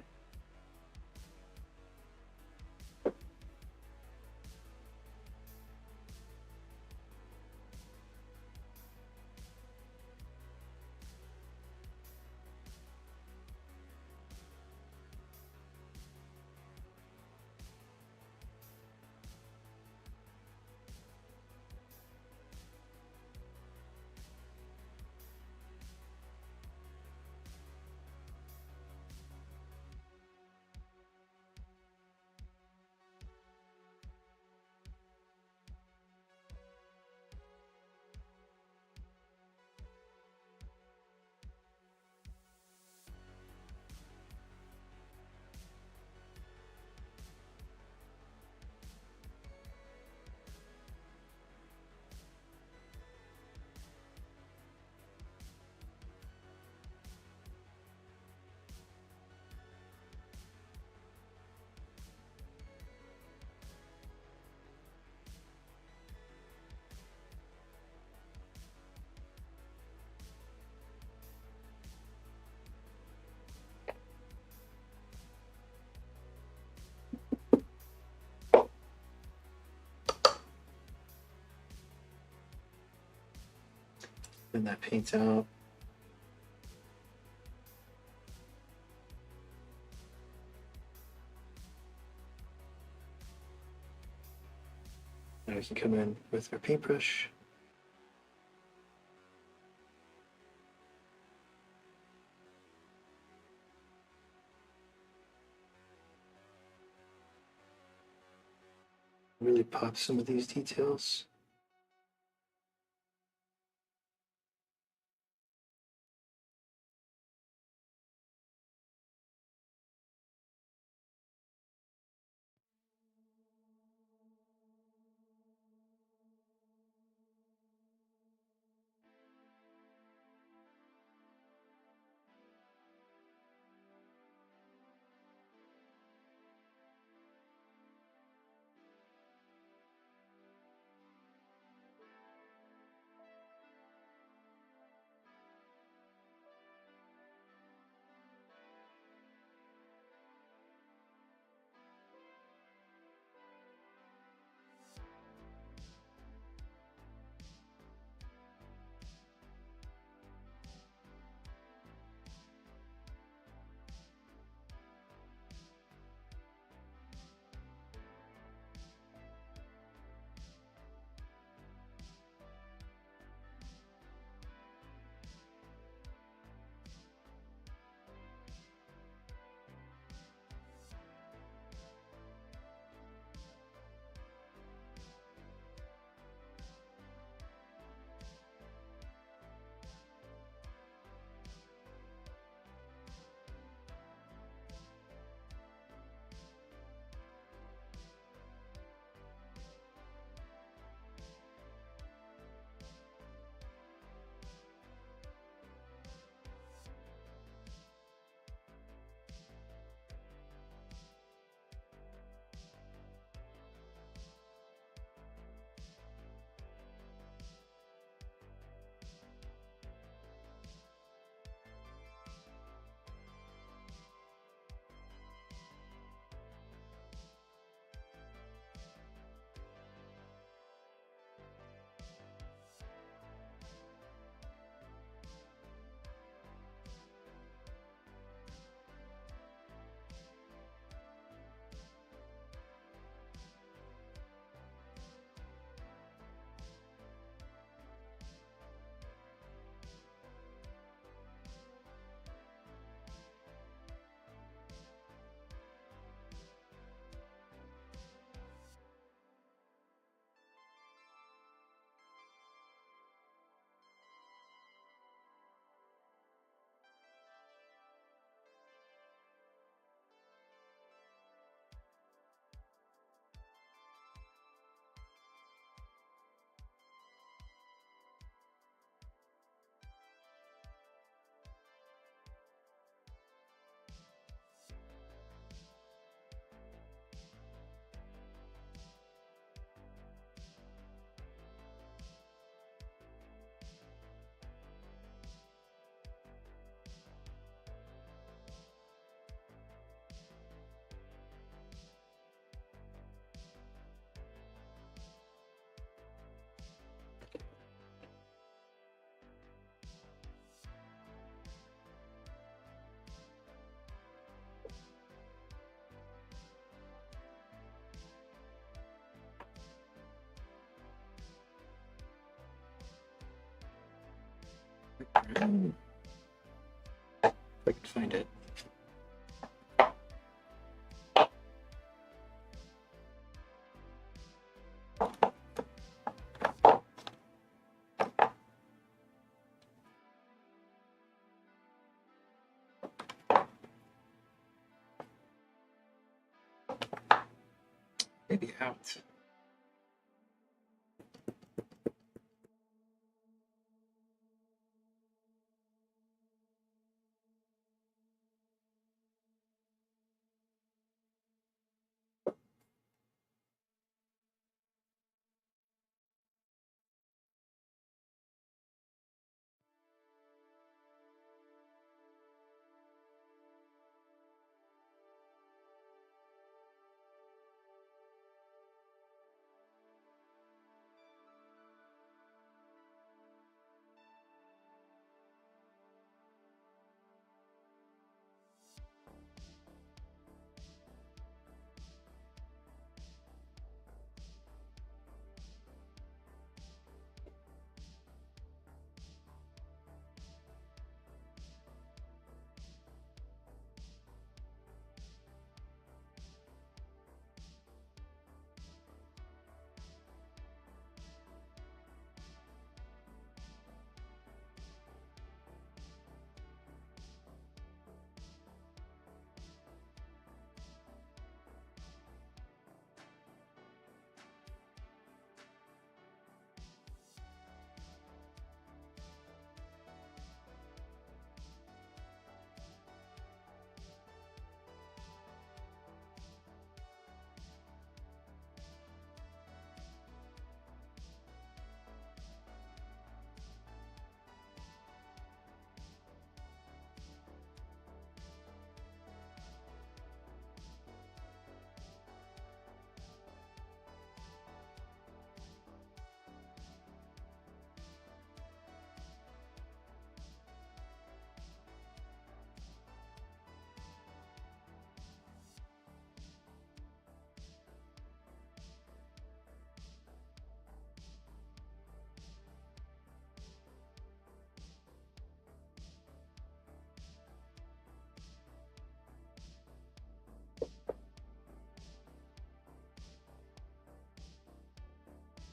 Speaker 1: Then that paints out. Now we can come in with our paintbrush. Really pop some of these details. If I can find it. Maybe out.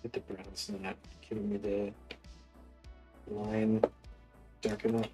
Speaker 1: Hit the brown's not giving me the line dark enough.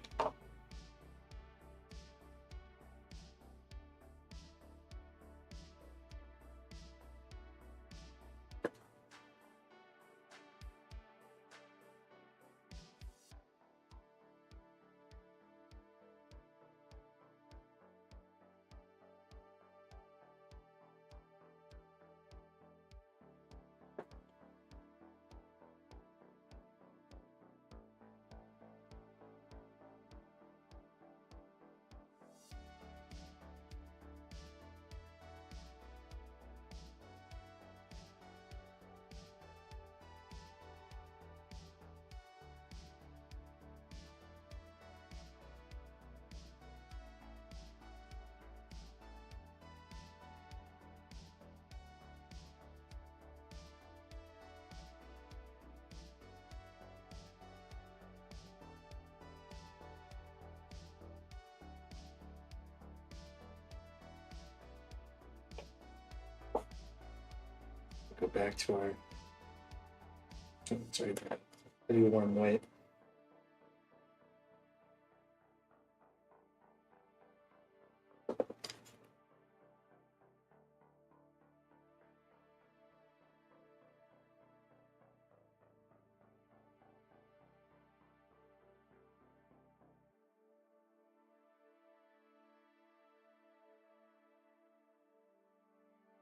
Speaker 1: Go back to our. Sorry, I do warm white.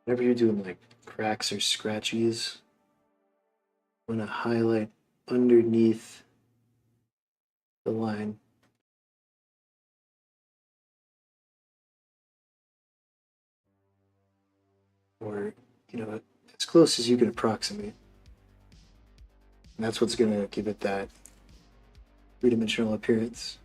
Speaker 1: Whenever you're doing like cracks or scratchies, I'm going to highlight underneath the line. Or, as close as you can approximate. And that's what's going to give it that three-dimensional appearance.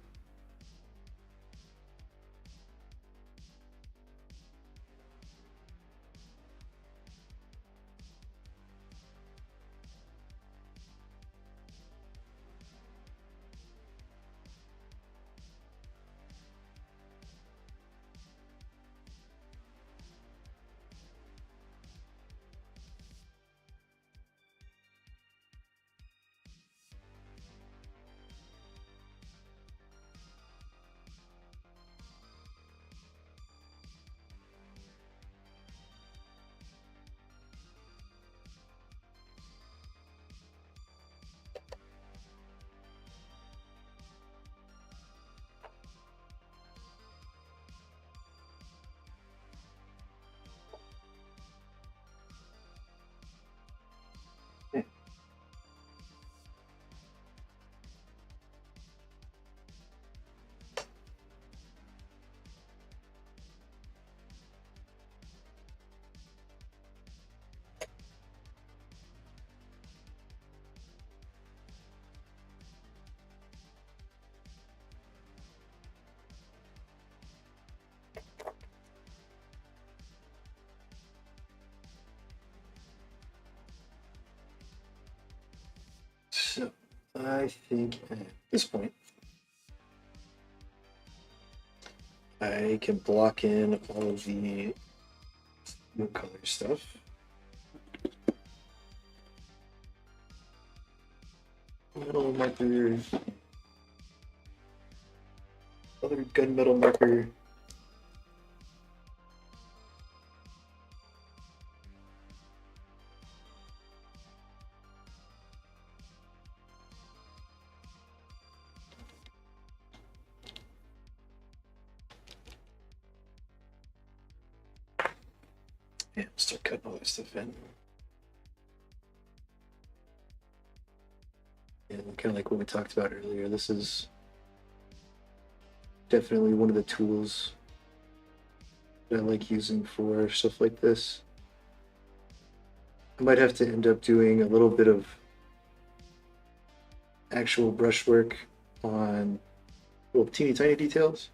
Speaker 1: So I think at this point, I can block in all of the new color stuff. Metal marker, other gunmetal marker. Yeah, start cutting all this stuff in. And kind of like what we talked about earlier, this is definitely one of the tools that I like using for stuff like this. I might have to end up doing a little bit of actual brushwork on little teeny tiny details,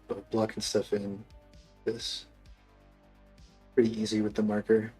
Speaker 1: but blocking stuff in this pretty easy with the marker.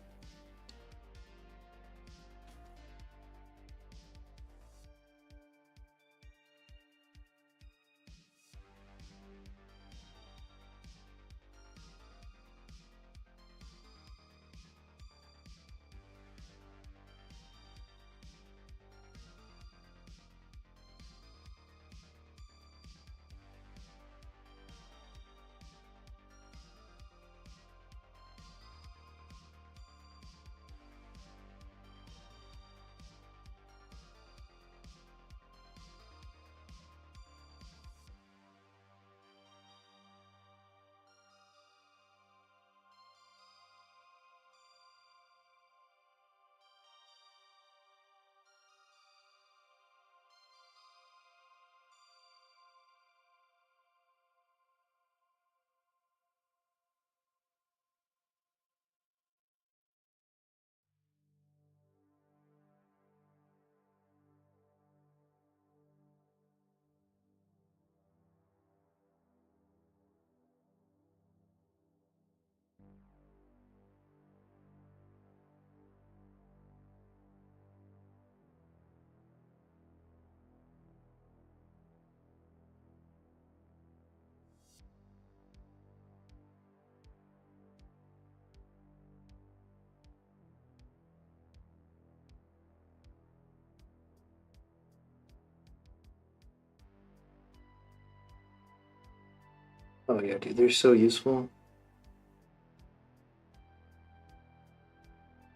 Speaker 1: Oh yeah, dude, they're so useful.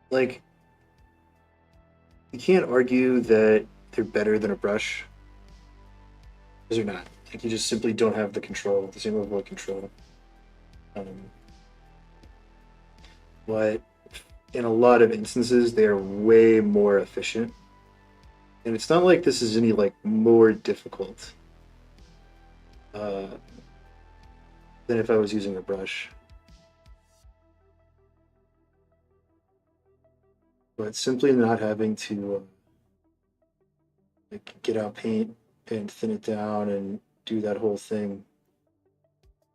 Speaker 1: Like, you can't argue that they're better than a brush, because they're not. Like, you just simply don't have the control, the same level of control. Um, but in a lot of instances, they are way more efficient. And it's not like this is any like more difficult uh, than if I was using a brush. But simply not having to like get out paint and thin it down and do that whole thing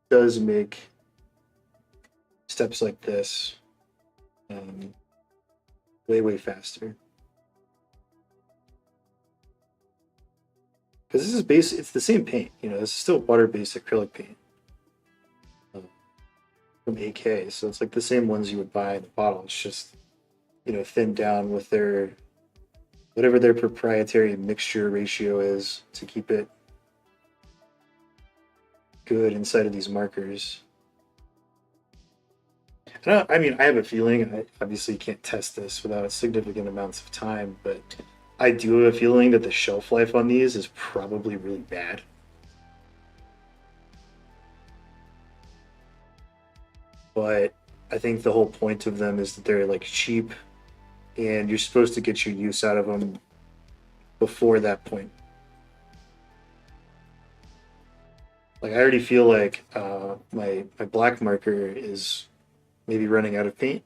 Speaker 1: does make steps like this um, way faster. Because this is it's the same paint. You know, this is still water-based acrylic paint uh, from AK, so it's like the same ones you would buy in the bottle. It's just thinned down with their whatever their proprietary mixture ratio is to keep it good inside of these markers. And I mean, I have a feeling. I obviously can't test this without significant amounts of time, but I do have a feeling that the shelf life on these is probably really bad. But I think the whole point of them is that they're like cheap and you're supposed to get your use out of them before that point. Like I already feel like my black marker is maybe running out of paint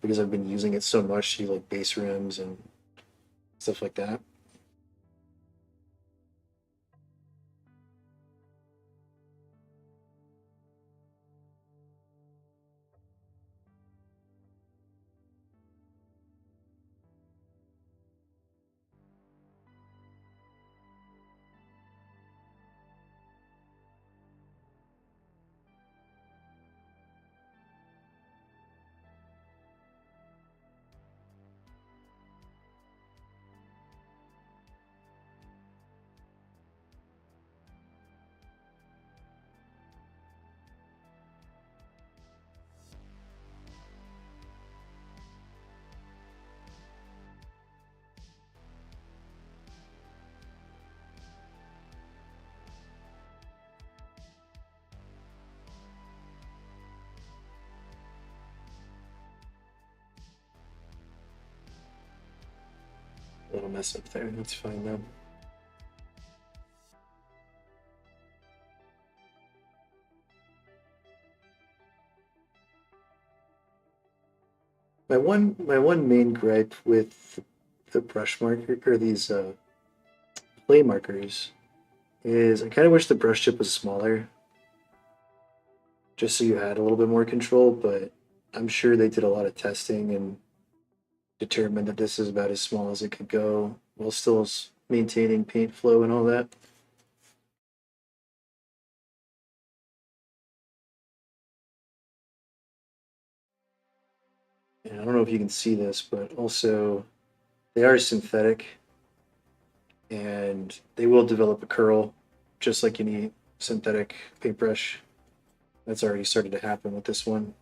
Speaker 1: because I've been using it so much to do like base rims and stuff like that. A little mess up there. That's fine though. My one main gripe with the brush marker or these play markers is I kind of wish the brush tip was smaller, just so you had a little bit more control. But I'm sure they did a lot of testing and determined that this is about as small as it could go while still maintaining paint flow and all that. And I don't know if you can see this, but also they are synthetic and they will develop a curl just like any synthetic paintbrush. That's already started to happen with this one.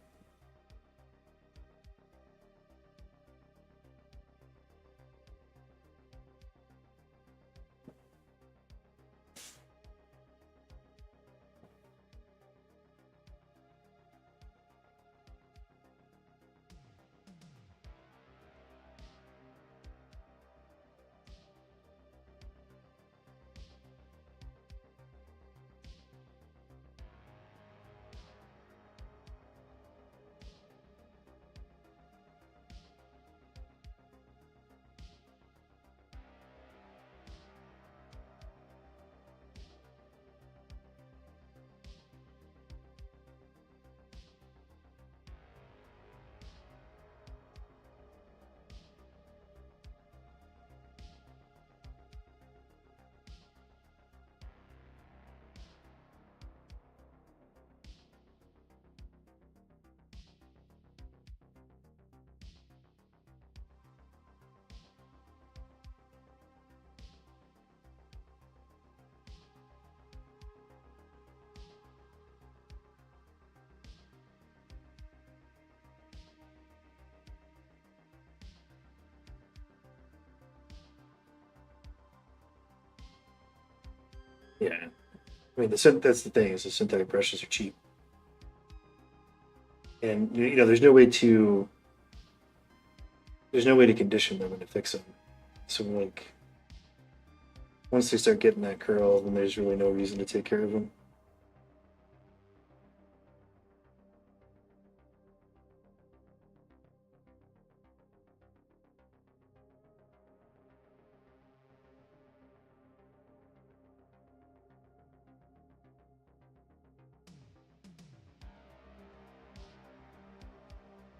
Speaker 1: Yeah. I mean, that's the thing is the synthetic brushes are cheap, and there's no way to condition them and to fix them. So like once they start getting that curl, then there's really no reason to take care of them.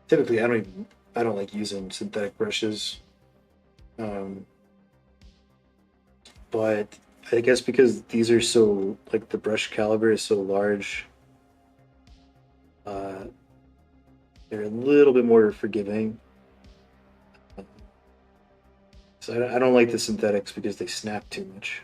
Speaker 1: Typically, I don't like using synthetic brushes, um, but I guess because these are so like the brush caliber is so large, uh, they're a little bit more forgiving. So I don't like the synthetics because they snap too much.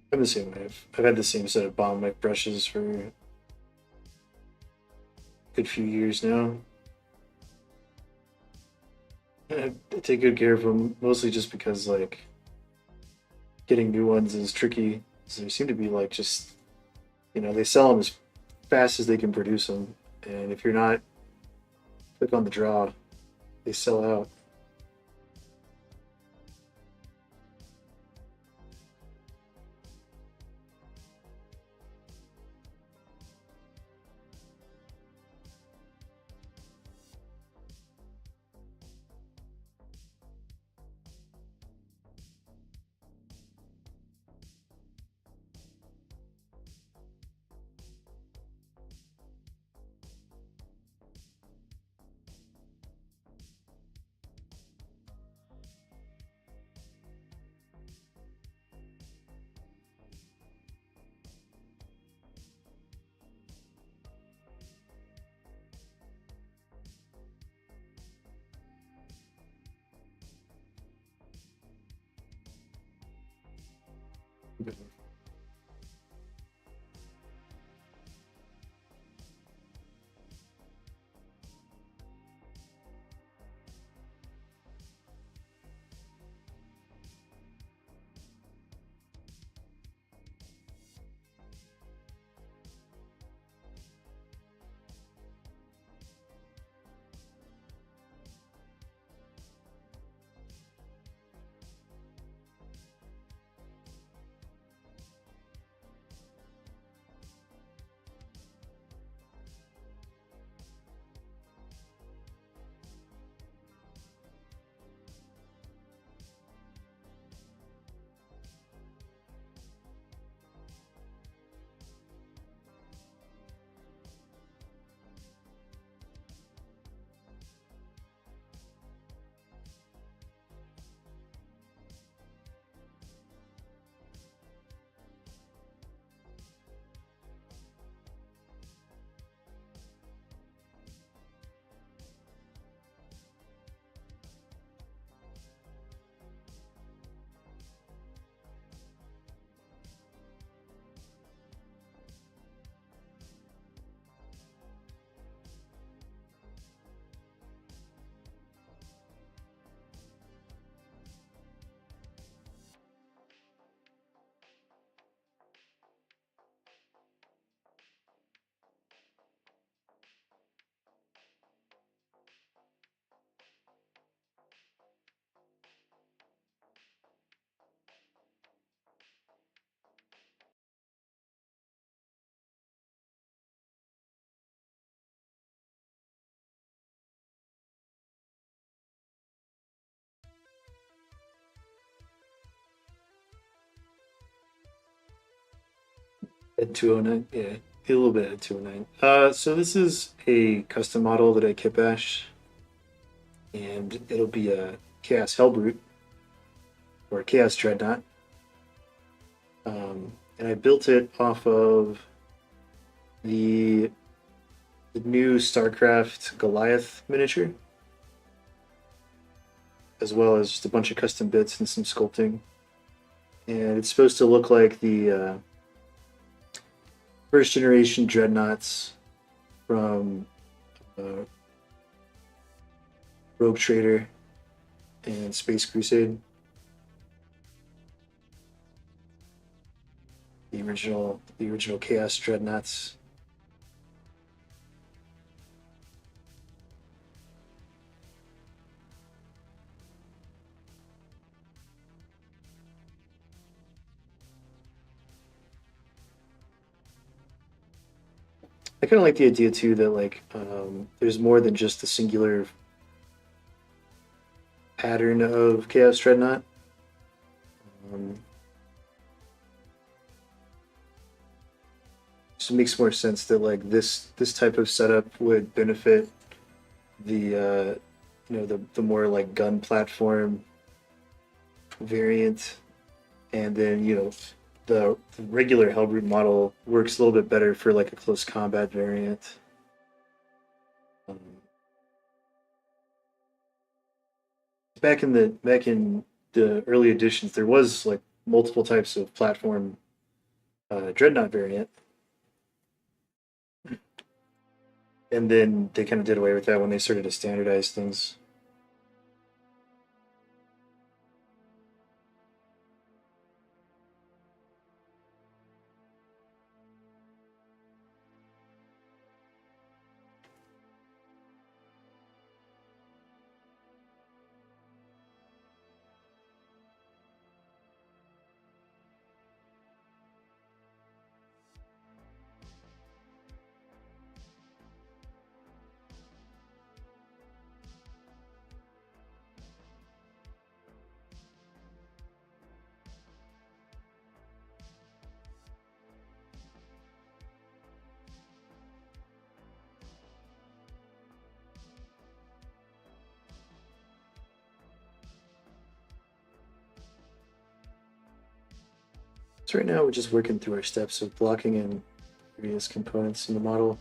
Speaker 1: I'm the same way. I've had the same set of bomb mic brushes for a good few years now. I take good care of them, mostly just because like getting new ones is tricky. So they seem to be like just they sell them as fast as they can produce them, and if you're not quick on the draw, they sell out. At 209, yeah, a little bit at 209. So this is a custom model that I kit bashed, and it'll be a Chaos Hellbrute or a Chaos Dreadnought. And I built it off of the, the new StarCraft Goliath miniature, as well as just a bunch of custom bits and some sculpting. And it's supposed to look like the first generation dreadnoughts from uh, Rogue Trader and Space Crusade. The original Chaos Dreadnoughts. I kind of like the idea too that like there's more than just a singular pattern of Chaos Dreadnought. Um, just makes more sense that like this type of setup would benefit the the more like gun platform variant, and then the regular Hellbrute model works a little bit better for like a close combat variant. Um, back in the early editions, there was like multiple types of platform dreadnought variant, and then they kind of did away with that when they started to standardize things. So right now we're just working through our steps of blocking in various components in the model.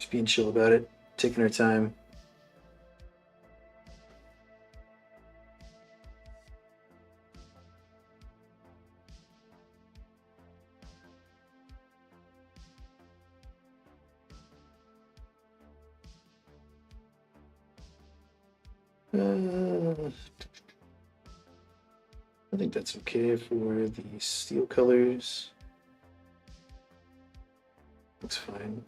Speaker 1: Just being chill about it, taking our time. I think that's okay for the steel colors. Looks fine.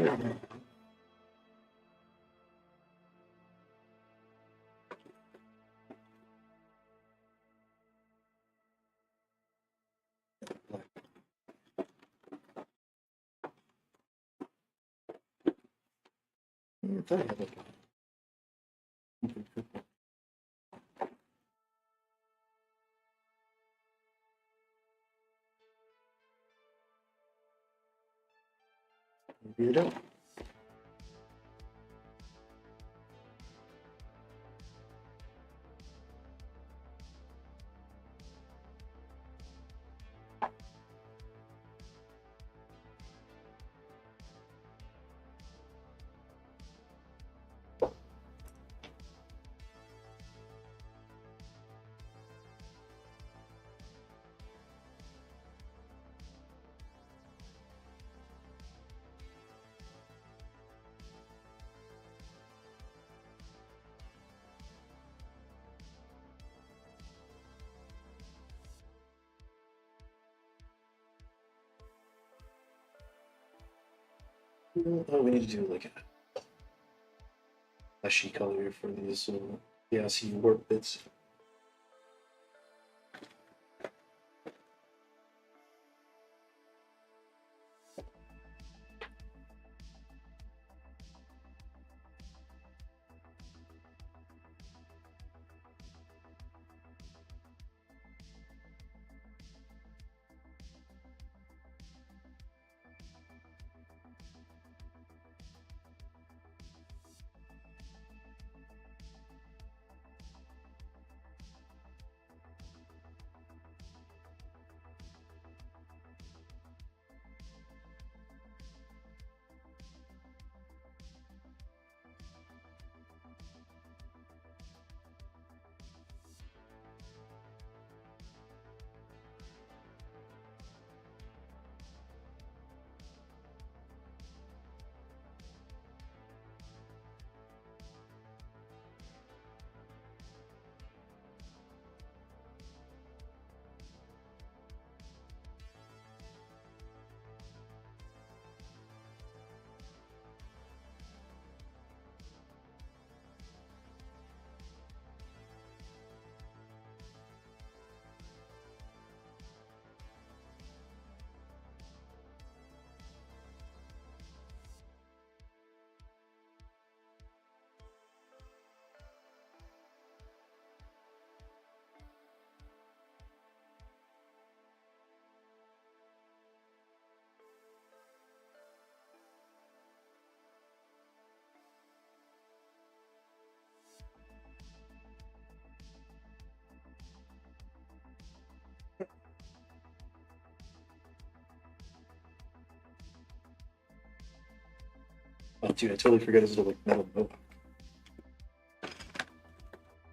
Speaker 1: I thought I had like Read it up. Oh, we need to do like a fleshy color for these see warp bits. Oh, dude, I totally forgot his little like metal mohawk.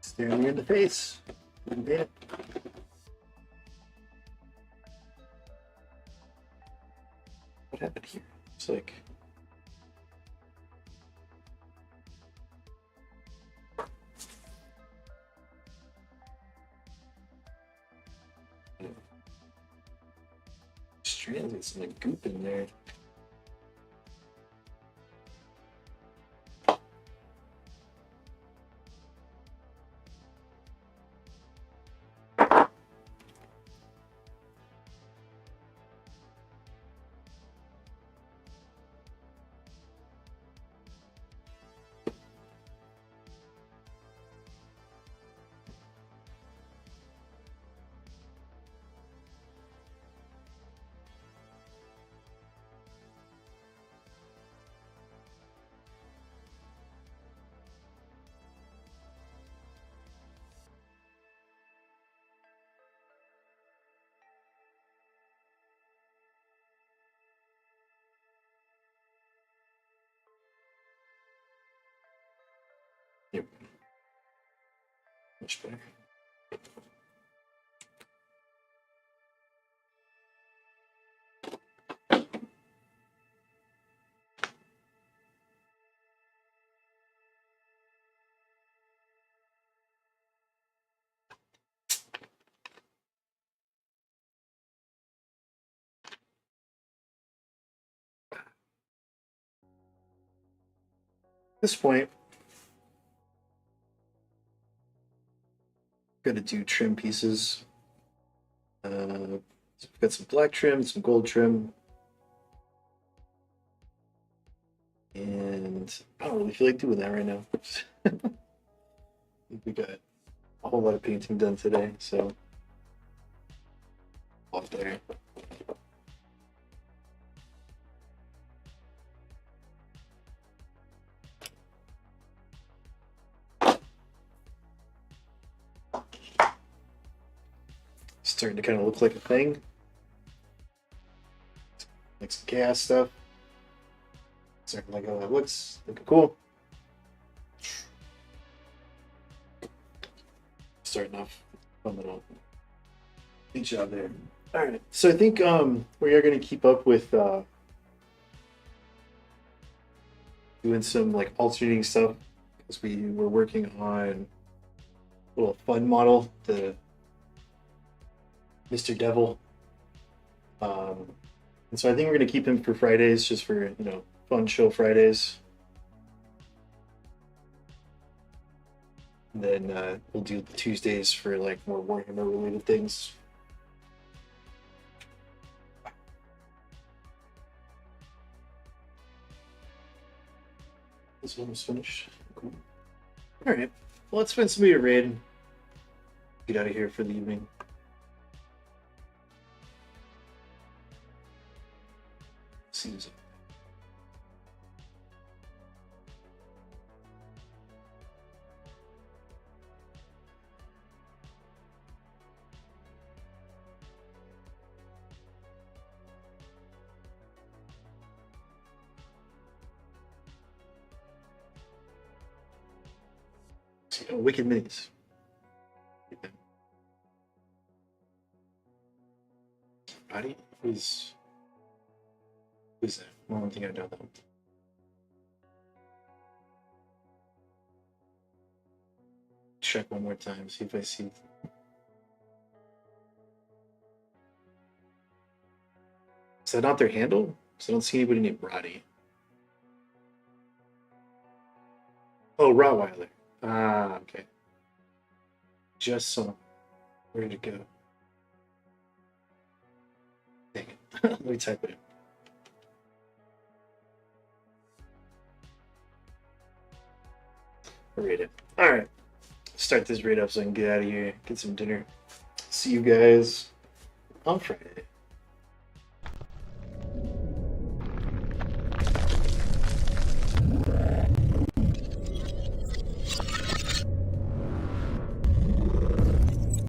Speaker 1: Staring me in the face. Yeah. What happened here? It's like. Strands and some like goop in there. Yep. Much better. this point, got to do trim pieces. We've got some black trim, some gold trim, and I don't really feel like doing that right now. I think we got a whole lot of painting done today, so off there. Starting to kind of look like a thing. Like some gas stuff. Starting to like how that looks. Looking cool. Starting off fun little good job there. Alright. So I think we are gonna keep up with doing some like alternating stuff because we were working on a little fun model, the Mr. Devil. And so I think we're gonna keep him for Fridays, just for, you know, fun show Fridays. And then we'll do Tuesdays for like more Warhammer related things. This one was finished. Cool. All right. Well, let's find somebody to raid. Get out of here for the evening. Seems. Oh, Wicked Minis. Body is. Who's that? I don't think I know that. Check one more time, see if I see. Is that not their handle? Because I don't see anybody named Roddy. Oh, Rottweiler. Ah, okay. Just saw. Where did it go? Dang it. Let me type it in. Raid it. Alright. Start this raid up so I can get out of here, get some dinner. See you guys on Friday.